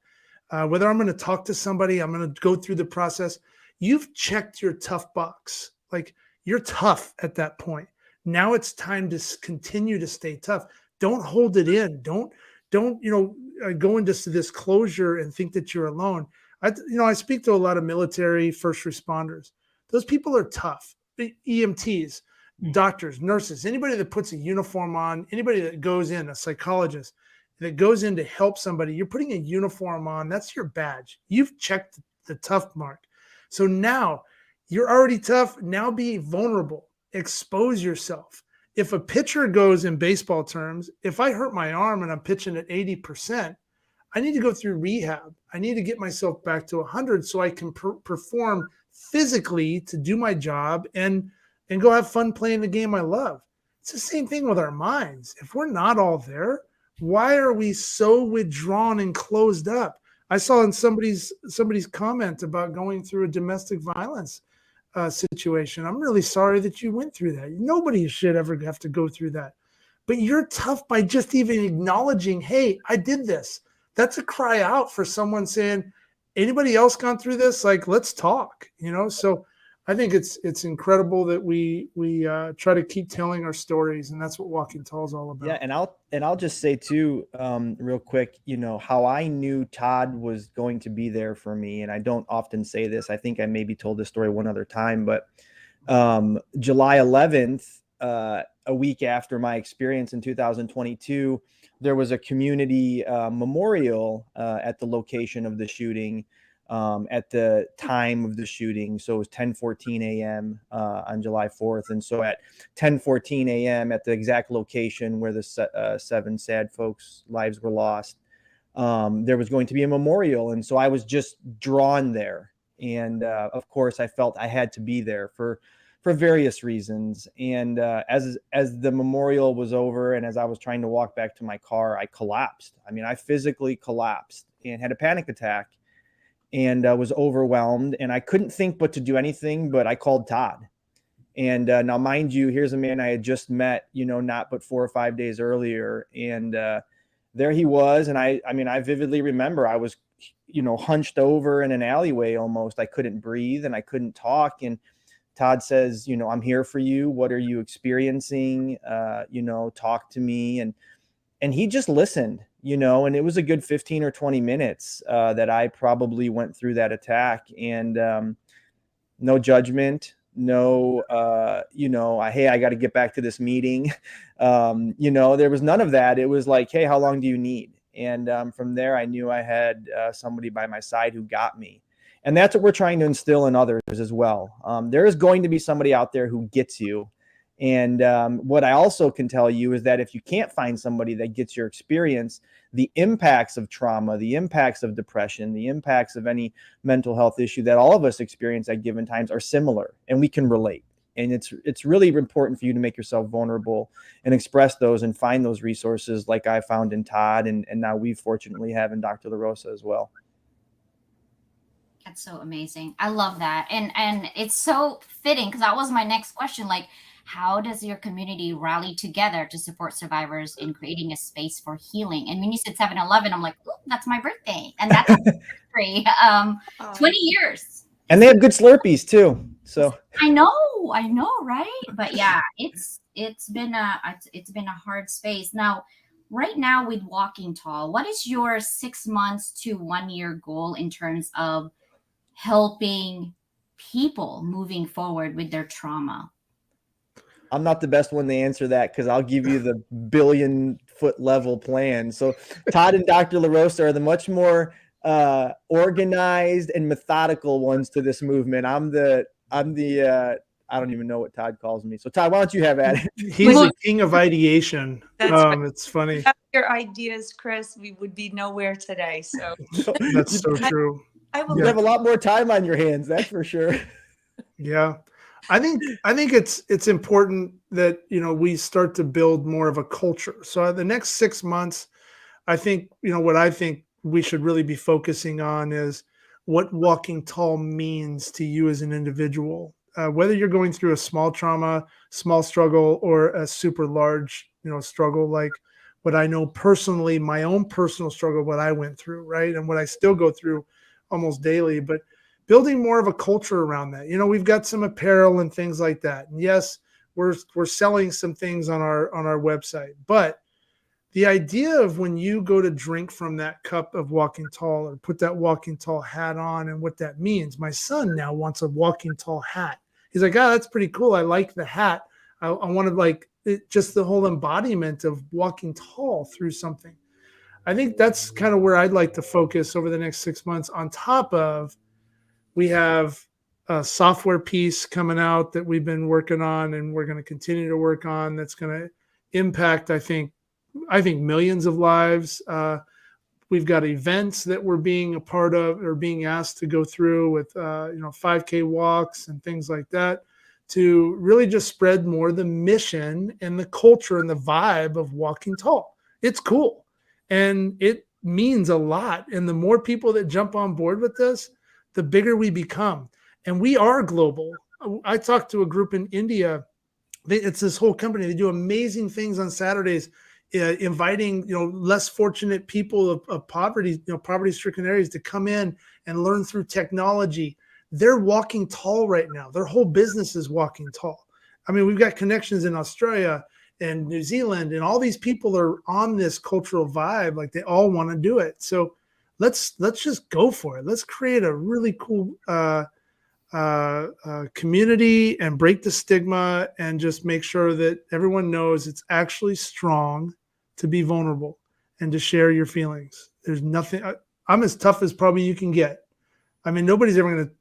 Speaker 4: Whether I'm going to talk to somebody, I'm going to go through the process. You've checked your tough box. Like, you're tough at that point. Now it's time to continue to stay tough. Don't hold it in. Don't go into this closure and think that you're alone. I speak to a lot of military first responders. Those people are tough. EMTs, doctors, nurses, anybody that puts a uniform on, anybody that goes in, a psychologist that goes in to help somebody, you're putting a uniform on. That's your badge. You've checked the tough mark. So now you're already tough. Now be vulnerable. Expose yourself. If a pitcher goes in baseball terms, if I hurt my arm and I'm pitching at 80%, I need to go through rehab. I need to get myself back to 100 so I can perform physically to do my job and go have fun playing the game I love. It's the same thing with our minds. If we're not all there, why are we so withdrawn and closed up? I saw in somebody's comment about going through a domestic violence situation. I'm really sorry that you went through that. Nobody should ever have to go through that. But you're tough by just even acknowledging, hey, I did this. That's a cry out for someone saying, anybody else gone through this? Like, let's talk, So I think it's incredible that we try to keep telling our stories, and that's what Walking Tall is all about.
Speaker 6: Yeah, and I'll just say too, real quick, how I knew Todd was going to be there for me, and I don't often say this. I think I maybe told this story one other time, but July 11th, a week after my experience in 2022, there was a community memorial at the location of the shooting. At the time of the shooting. So it was 10:14 a.m. On July 4th. And so at 10:14 a.m. at the exact location where the 7 sad folks' lives were lost, there was going to be a memorial. And so I was just drawn there. And of course, I felt I had to be there for various reasons. And as the memorial was over and as I was trying to walk back to my car, I collapsed. I mean, I physically collapsed and had a panic attack. And was overwhelmed, and I couldn't think but to do anything, but I called Todd. And now, mind you, here's a man I had just met, not but 4 or 5 days earlier. And there he was. And I mean, I vividly remember I was, hunched over in an alleyway almost. I couldn't breathe and I couldn't talk. And Todd says, I'm here for you. What are you experiencing? Talk to me. And he just listened, and it was a good 15 or 20 minutes that I probably went through that attack, and no judgment, no, hey, I got to get back to this meeting. There was none of that. It was like, hey, how long do you need? And from there, I knew I had somebody by my side who got me. And that's what we're trying to instill in others as well. There is going to be somebody out there who gets you. And what I also can tell you is that if you can't find somebody that gets your experience, the impacts of trauma, the impacts of depression, the impacts of any mental health issue that all of us experience at given times are similar, and we can relate. And it's really important for you to make yourself vulnerable and express those and find those resources like I found in Todd, and now we fortunately have in Dr. LaRosa as well.
Speaker 1: That's so amazing. I love that. And it's so fitting because that was my next question. Like, how does your community rally together to support survivors in creating a space for healing? And when you said 7-Eleven, I'm like, ooh, that's my birthday. And that's 20 years.
Speaker 6: And they have good Slurpees too. So
Speaker 1: I know, right? But yeah, it's been a hard space. Now, right now with Walking Tall, what is your 6 months to 1 year goal in terms of helping people moving forward with their trauma?
Speaker 6: I'm not the best one to answer that because I'll give you the billion-foot level plan. So Todd and Dr. LaRosa are the much more organized and methodical ones to this movement. I'm the I don't even know what Todd calls me. So Todd, why don't you have at it?
Speaker 4: He's the king of ideation. It's funny.
Speaker 5: Without your ideas, Chris, we would be nowhere today. So
Speaker 4: that's so true.
Speaker 5: I will
Speaker 6: You have a lot more time on your hands, that's for sure.
Speaker 4: Yeah. I think it's important that, we start to build more of a culture. So the next 6 months, I think, what I think we should really be focusing on is what Walking Tall means to you as an individual. whether you're going through a small trauma, small struggle, or a super large, struggle, like what I know personally, my own personal struggle, what I went through, right? And what I still go through almost daily, but building more of a culture around that. We've got some apparel and things like that. And yes, we're selling some things on our website, but the idea of when you go to drink from that cup of Walking Tall or put that Walking Tall hat on and what that means. My son now wants a Walking Tall hat. He's like, oh, that's pretty cool. I like the hat. I want to like it, just the whole embodiment of walking tall through something. I think that's kind of where I'd like to focus over the next 6 months. On top of, we have a software piece coming out that we've been working on and we're going to continue to work on. That's going to impact, I think millions of lives. We've got events that we're being a part of or being asked to go through with 5K walks and things like that, to really just spread more the mission and the culture and the vibe of Walking Tall. It's cool and it means a lot. And the more people that jump on board with this, the bigger we become. And we are global. I talked to a group in India. It's this whole company. They do amazing things on Saturdays, inviting less fortunate people of poverty, poverty-stricken areas to come in and learn through technology. They're walking tall right now. Their whole business is walking tall. I mean, we've got connections in Australia and New Zealand, and all these people are on this cultural vibe. Like they all want to do it. So let's just go for it. Let's create a really cool community and break the stigma and just make sure that everyone knows it's actually strong to be vulnerable and to share your feelings. There's nothing. I'm as tough as probably you can get. I mean, nobody's ever going to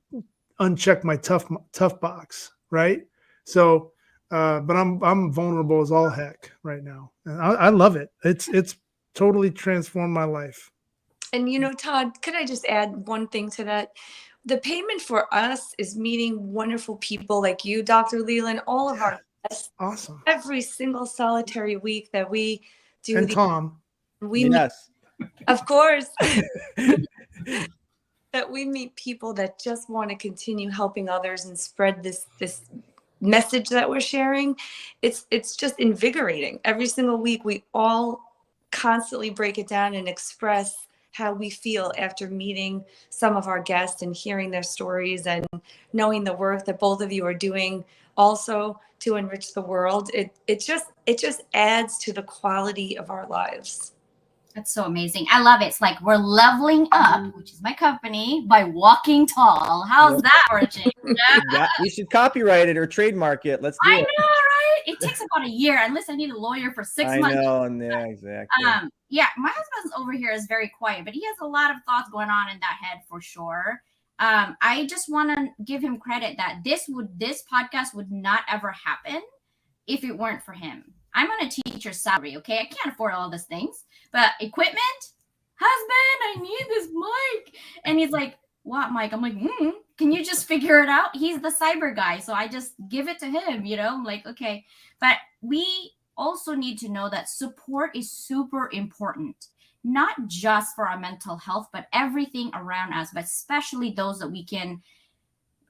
Speaker 4: uncheck my tough box, right? So, but I'm vulnerable as all heck right now, and I love it. It's totally transformed my life.
Speaker 5: And Todd, could I just add one thing to that? The payment for us is meeting wonderful people like you, Dr. Leland, all of our guests.
Speaker 4: Awesome.
Speaker 5: Every single solitary week that we do.
Speaker 4: And Tom.
Speaker 6: Yes.
Speaker 5: Of course. That we meet people that just want to continue helping others and spread this message that we're sharing. It's just invigorating. Every single week, we all constantly break it down and express how we feel after meeting some of our guests and hearing their stories and knowing the work that both of you are doing also to enrich the world. It just adds to the quality of our lives.
Speaker 1: That's so amazing. I love it. It's like we're leveling up, which is my company, by walking tall. How's that for a change?
Speaker 6: We should copyright it or trademark it. Let's do it.
Speaker 1: I know, right? It takes about a year. Unless I need a lawyer for 6 months.
Speaker 6: I know, yeah, exactly.
Speaker 1: Yeah, my husband over here is very quiet, but he has a lot of thoughts going on in that head for sure. I just want to give him credit that this podcast would not ever happen if it weren't for him. I'm on a teacher's salary, okay? I can't afford all these things, but equipment, husband, I need this mic. And he's like, what mic? I'm like, can you just figure it out? He's the cyber guy, so I just give it to him, I'm like, okay. But we also need to know that support is super important, not just for our mental health, but everything around us, but especially those that we can,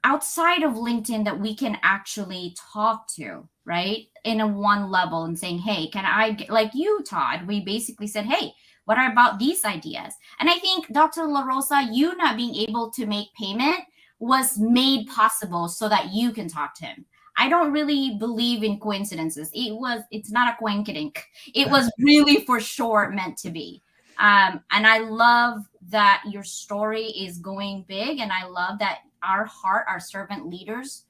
Speaker 1: outside of LinkedIn, that we can actually talk to, right? In a one level and saying, hey, can I get, like you, Todd, we basically said, hey, what are about these ideas? And I think Dr. La Rosa, you not being able to make payment was made possible so that you can talk to him. I don't really believe in coincidences. It's not a coinkydink. It was really for sure meant to be. And I love that your story is going big. And I love that our servant leaders,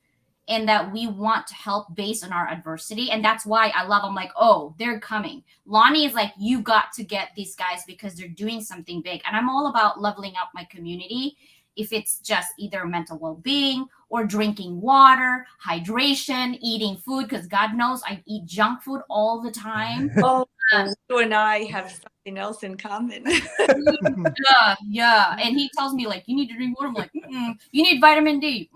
Speaker 1: and that we want to help based on our adversity. And that's why I love them. Like, oh, they're coming. Lonnie is like, you got to get these guys because they're doing something big. And I'm all about leveling up my community. If it's just either mental well-being or drinking water, hydration, eating food, because God knows I eat junk food all the time.
Speaker 5: Oh, you and I have something else in common.
Speaker 1: Yeah. And he tells me, like, you need to drink water. I'm like, you need vitamin D.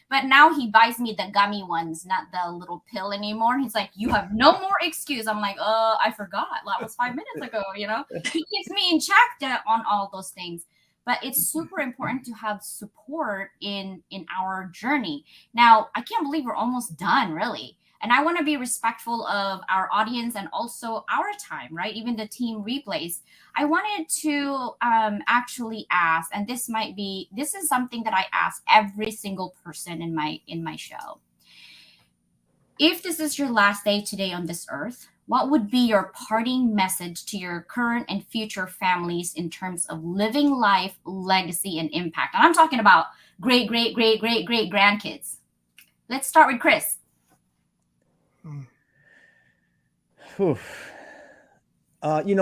Speaker 1: But now he buys me the gummy ones, not the little pill anymore. He's like, you have no more excuse. I'm like, I forgot. That was 5 minutes ago, He keeps me in check on all those things. But it's super important to have support support in our journey. Now, I can't believe we're almost done, really. And I want to be respectful of our audience and also our time, right? Even the team replays. I wanted to actually ask, and this is something that I ask every single person in my show. If this is your last day today on this earth, what would be your parting message to your current and future families in terms of living life, legacy, and impact? And I'm talking about great, great, great, great, great grandkids. Let's start with Chris.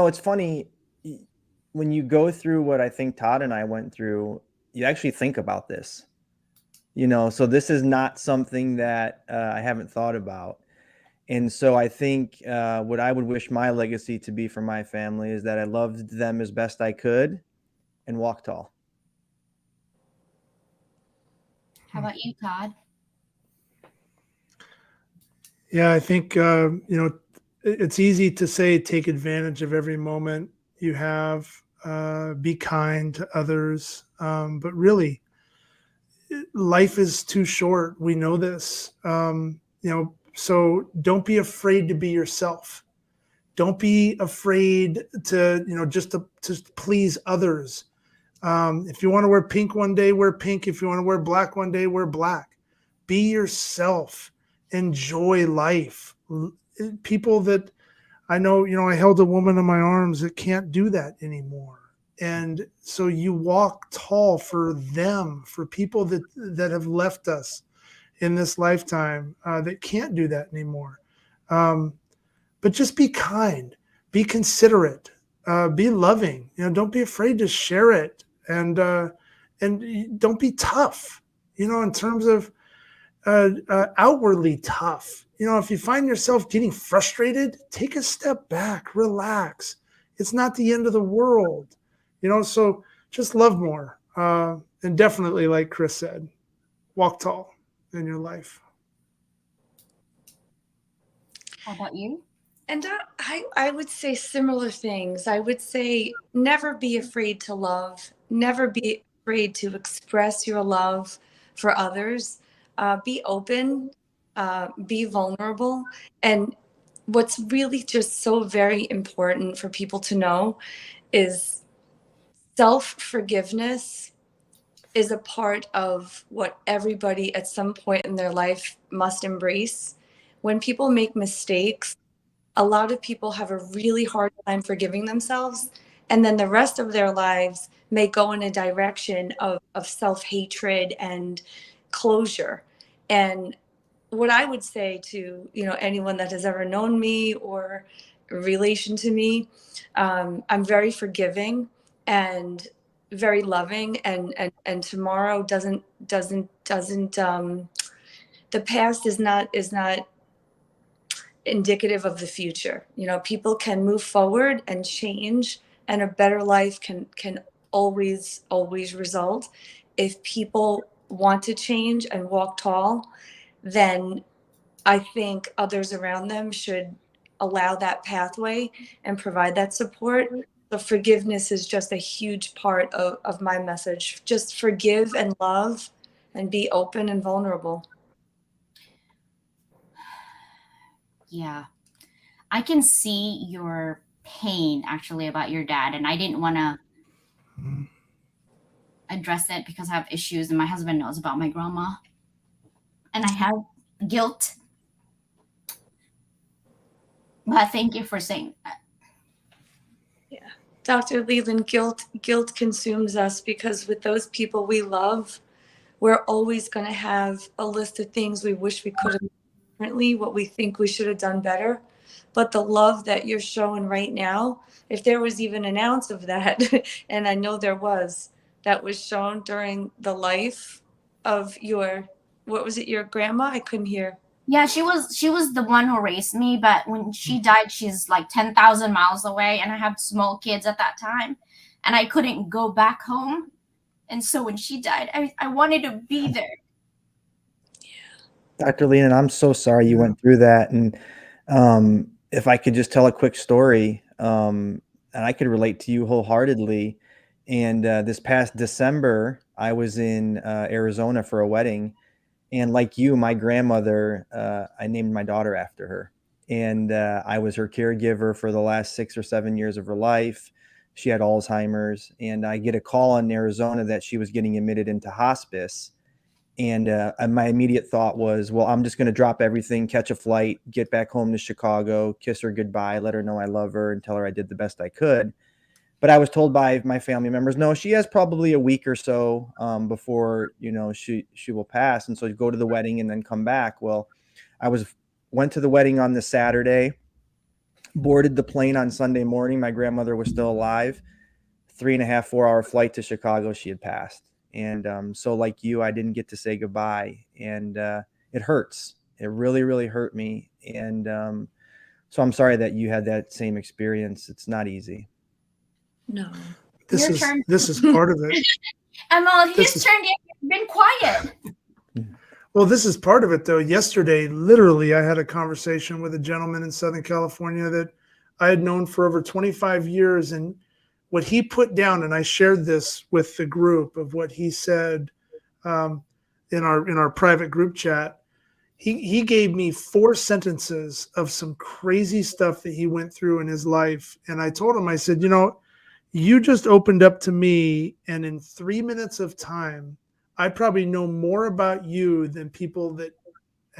Speaker 6: It's funny when you go through what I think Todd and I went through, you actually think about this, so this is not something that I haven't thought about. And so I think what I would wish my legacy to be for my family is that I loved them as best I could and walked tall.
Speaker 1: How about you, Todd?
Speaker 4: Yeah, I think, it's easy to say take advantage of every moment you have, be kind to others. But really, life is too short. We know this. So don't be afraid to be yourself. Don't be afraid to, just to please others. If you want to wear pink one day, wear pink. If you want to wear black one day, wear black. Be yourself. Enjoy life. People that I know, I held a woman in my arms that can't do that anymore. And so you walk tall for them, for people that have left us in this lifetime that can't do that anymore. But just be kind, be considerate, be loving. Don't be afraid to share it, and don't be tough. In terms of outwardly tough. If you find yourself getting frustrated, take a step back, relax. It's not the end of the world. So just love more, and definitely, like Chris said, walk tall in your life.
Speaker 1: How about you?
Speaker 5: And I would say similar things. I would say never be afraid to love, never be afraid to express your love for others. Be open, be vulnerable. And what's really just so very important for people to know is self-forgiveness is a part of what everybody at some point in their life must embrace. When people make mistakes, a lot of people have a really hard time forgiving themselves. And then the rest of their lives may go in a direction of self-hatred and closure. And what I would say to, anyone that has ever known me or relation to me, I'm very forgiving and very loving, and tomorrow doesn't the past is not indicative of the future. People can move forward and change, and a better life can always result. If people want to change and walk tall, then I think others around them should allow that pathway and provide that support. So forgiveness is just a huge part of my message. Just forgive and love and be open and vulnerable.
Speaker 1: Yeah. I can see your pain actually about your dad, and I didn't want to address it because I have issues, and my husband knows about my grandma, and I have guilt. But thank you for saying that.
Speaker 5: Yeah. Dr. Leland, guilt consumes us because with those people we love, we're always going to have a list of things we wish we could have done differently, what we think we should have done better. But the love that you're showing right now, if there was even an ounce of that, and I know there was, that was shown during the life of your, what was it, your grandma? I couldn't hear.
Speaker 1: Yeah, she was the one who raised me, but when she died, she's like 10,000 miles away, and I had small kids at that time, and I couldn't go back home. And so when she died, I wanted to be there.
Speaker 6: Dr. Leland, I'm so sorry you went through that. And if I could just tell a quick story, and I could relate to you wholeheartedly. And this past December, I was in Arizona for a wedding, and like you, my grandmother, I named my daughter after her, and I was her caregiver for the last 6 or 7 years of her life. She had Alzheimer's, and I get a call in Arizona that she was getting admitted into hospice. And my immediate thought was, well, I'm just going to drop everything, catch a flight, get back home to Chicago, kiss her goodbye, let her know I love her, and tell her I did the best I could. But I was told by my family members, no, she has probably a week or so before, she will pass. And so go to the wedding and then come back. Well, went to the wedding on the Saturday, boarded the plane on Sunday morning. My grandmother was still alive. 3.5, 4 hour flight to Chicago, she had passed. And so like you, I didn't get to say goodbye, and it hurts. It really, really hurt me. And so I'm sorry that you had that same experience. It's not easy.
Speaker 5: No.
Speaker 4: This is part of it.
Speaker 1: Emma, his turn. You've been quiet.
Speaker 4: Well, this is part of it, though. Yesterday, literally, I had a conversation with a gentleman in Southern California that I had known for over 25 years, and what he put down, and I shared this with the group of what he said in our private group chat. He gave me 4 sentences of some crazy stuff that he went through in his life, and I told him, I said, you just opened up to me, and in 3 minutes of time, I probably know more about you than people that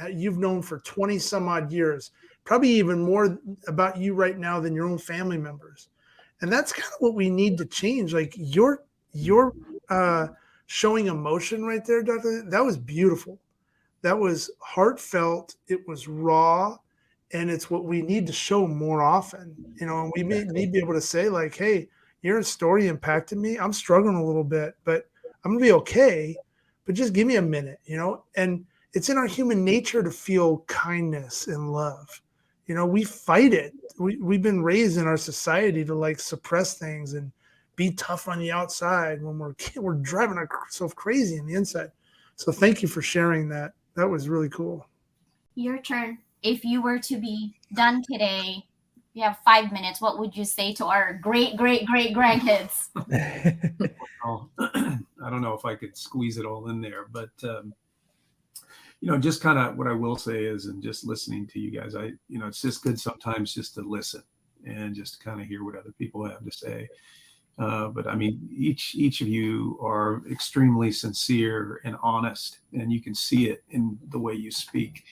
Speaker 4: you've known for 20 some odd years, probably even more about you right now than your own family members. And that's kind of what we need to change. Like you're showing emotion right there, Doctor. That was beautiful. That was heartfelt. It was raw. And it's what we need to show more often. And we need to be able to say like, hey, your story impacted me. I'm struggling a little bit, but I'm going to be okay. But just give me a minute, and it's in our human nature to feel kindness and love. We fight it. We've been raised in our society to like suppress things and be tough on the outside when we're driving ourselves crazy on the inside. So thank you for sharing that. That was really cool.
Speaker 1: Your turn. If you were to be done today, you have 5 minutes. What would you say to our great, great, great grandkids?
Speaker 3: Well, I don't know if I could squeeze it all in there, but just kind of what I will say is, and just listening to you guys, it's just good sometimes just to listen and just kind of hear what other people have to say. But I mean, each of you are extremely sincere and honest, and you can see it in the way you speak.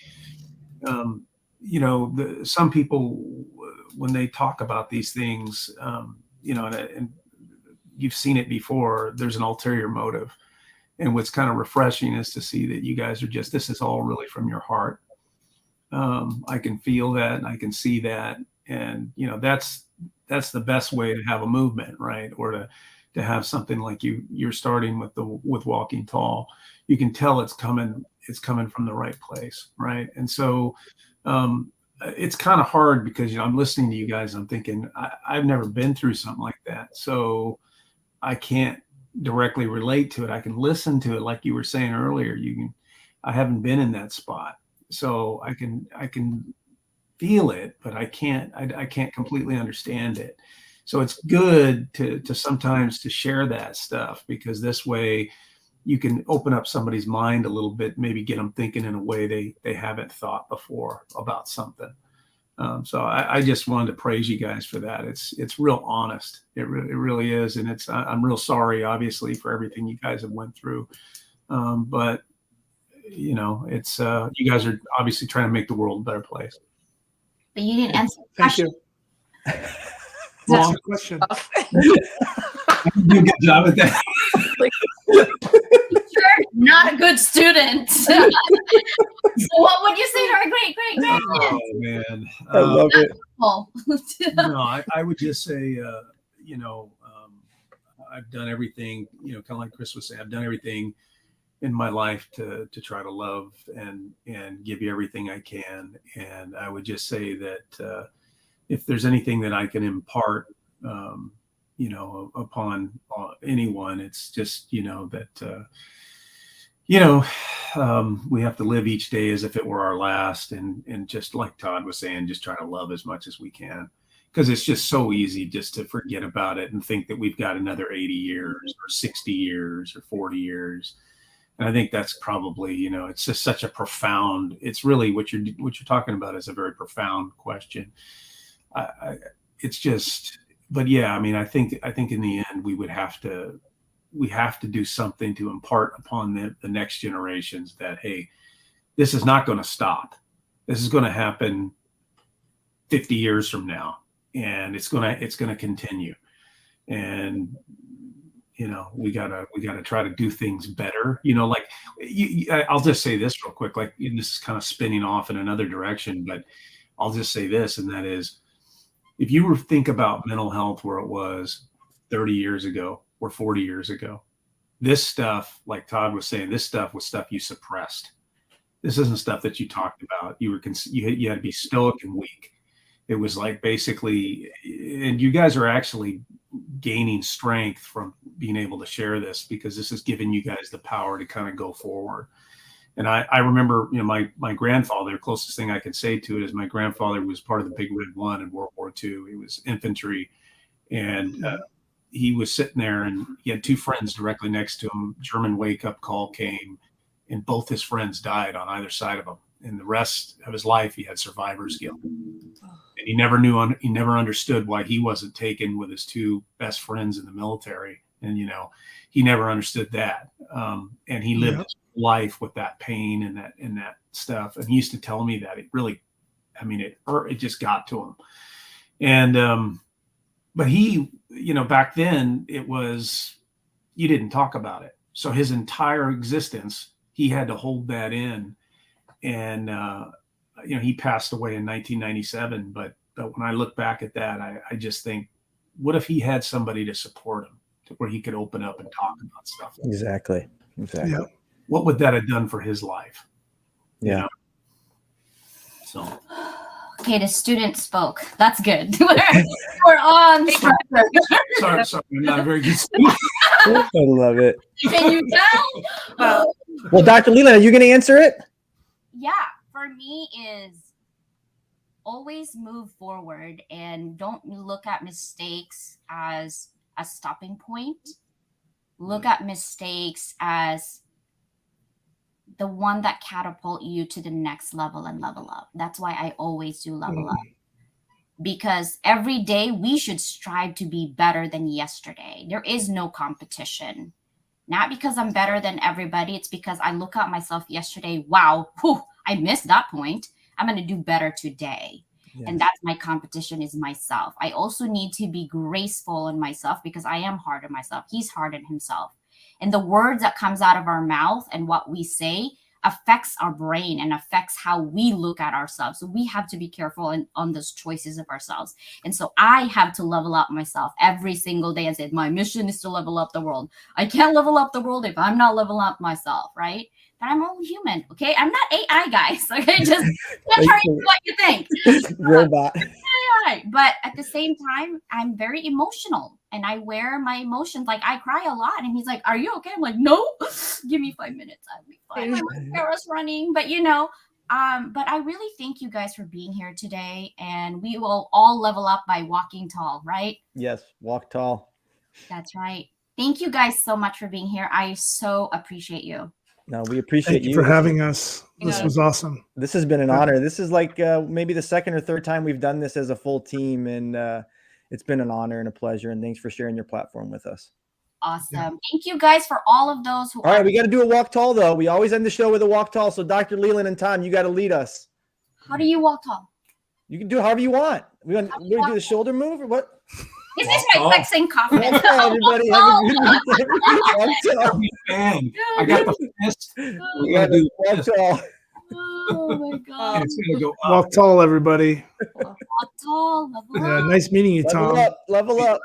Speaker 3: Some people, when they talk about these things, and you've seen it before, there's an ulterior motive. And what's kind of refreshing is to see that you guys this is all really from your heart. I can feel that and I can see that. And, that's the best way to have a movement, right? Or to have something like you're starting with Walking Tall. You can tell it's coming from the right place, right? And so it's kind of hard because, I'm listening to you guys and I'm thinking, I've never been through something like that. So I can't directly relate to it. I can listen to it, like you were saying earlier. I haven't been in that spot, so I can feel it, but I can't completely understand it. So it's good to sometimes to share that stuff, because this way you can open up somebody's mind a little bit, maybe get them thinking in a way they haven't thought before about something. So I just wanted to praise you guys for that. It's real honest. It really is. And I'm real sorry, obviously, for everything you guys have went through. But it's you guys are obviously trying to make the world a better place.
Speaker 1: But you didn't answer the
Speaker 4: Thank
Speaker 1: question.
Speaker 4: you.
Speaker 3: Well,
Speaker 4: That's a question.
Speaker 3: You do a good job at that.
Speaker 1: You're not a good student. So what would you say to our great, great grandkids?
Speaker 3: Oh man,
Speaker 6: I love it.
Speaker 3: No, I would just say, I've done everything, kind of like Chris was saying, I've done everything in my life to try to love and give you everything I can. And I would just say that if there's anything that I can impart, upon anyone, it's just, that, we have to live each day as if it were our last. And just like Todd was saying, just try to love as much as we can. because it's just so easy just to forget about it and think that we've got another 80 years or 60 years or 40 years. And I think that's probably, it's just such a profound, it's really what you're talking about is a very profound question. It's just, but yeah, I mean, I think in the end we have to do something to impart upon the next generations that, hey, this is not going to stop. This is going to happen 50 years from now, and it's going to continue. And we gotta try to do things better. Like I'll just say this real quick. Like this is kind of spinning off in another direction, but I'll just say this, and that is, if you think about mental health where it was 30 years ago or 40 years ago, this stuff, like Todd was saying, this stuff was stuff you suppressed. This isn't stuff that you talked about. You had to be stoic and weak. It was like basically, and you guys are actually gaining strength from being able to share this, because this is giving you guys the power to kind of go forward. And I remember, my grandfather, closest thing I could say to it is my grandfather was part of the Big Red One in World War II. He was infantry, and he was sitting there, and he had two friends directly next to him. German wake-up call came, and both his friends died on either side of him. And the rest of his life, he had survivor's guilt. And he never understood why he wasn't taken with his two best friends in the military. And, he never understood that. And he lived his life with that pain and that stuff. And he used to tell me that it really, it just got to him. And, but he, back then it was, you didn't talk about it. So his entire existence, he had to hold that in. And, he passed away in 1997. But when I look back at that, I just think, what if he had somebody to support him, to where he could open up and talk about stuff?
Speaker 6: Exactly.
Speaker 4: Yeah.
Speaker 3: What would that have done for his life?
Speaker 6: Yeah.
Speaker 3: So.
Speaker 1: Okay, the student spoke. That's good. We're on structure.
Speaker 3: Sorry, I'm not a very good student.
Speaker 6: I love it.
Speaker 1: Can you tell?
Speaker 6: Well, Dr. Leland, are you going to answer it?
Speaker 1: Yeah, for me is always move forward and don't look at mistakes as a stopping point. Look at mistakes as the one that catapult you to the next level and level up. That's why I always do level up. Because every day we should strive to be better than yesterday. There is no competition. Not because I'm better than everybody. It's because I look at myself yesterday. Wow, I missed that point. I'm going to do better today. Yes. And that's my competition, is myself. I also need to be graceful in myself, because I am hard on myself. He's hard on himself. And the words that comes out of our mouth and what we say affects our brain and affects how we look at ourselves. So we have to be careful on those choices of ourselves. And so I have to level up myself every single day and say, my mission is to level up the world. I can't level up the world if I'm not leveling up myself, right? But I'm only human, okay? I'm not AI, guys. Okay, just tell you what you think.
Speaker 6: Robot.
Speaker 1: AI. But at the same time, I'm very emotional, and I wear my emotions. Like, I cry a lot, and he's like, "Are you okay?" I'm like, "No, give me 5 minutes. I'll be fine." My mascara's running, but but I really thank you guys for being here today, and we will all level up by walking tall, right?
Speaker 6: Yes, walk tall.
Speaker 1: That's right. Thank you guys so much for being here. I so appreciate you.
Speaker 6: No, we appreciate
Speaker 4: you for having us. This was awesome.
Speaker 6: This has been an honor. This is like maybe the second or third time we've done this as a full team, and it's been an honor and a pleasure. And thanks for sharing your platform with us.
Speaker 1: Awesome. Yeah. Thank you guys for all of those who.
Speaker 6: All right, we got to do a walk tall though. We always end the show with a walk tall. So Dr. Leland and Tom, you got to lead us.
Speaker 1: How do you walk tall?
Speaker 6: You can do it however you want. We want to do the shoulder move or what?
Speaker 1: This is my flexing confidence.
Speaker 6: Okay, everybody, have a good
Speaker 3: weekend. I got the fist.
Speaker 6: We got to do walk tall.
Speaker 1: Oh my God.
Speaker 3: It's gonna go up.
Speaker 4: Walk tall, everybody.
Speaker 1: Walk tall.
Speaker 4: Yeah, nice meeting you, Tom.
Speaker 6: Level up.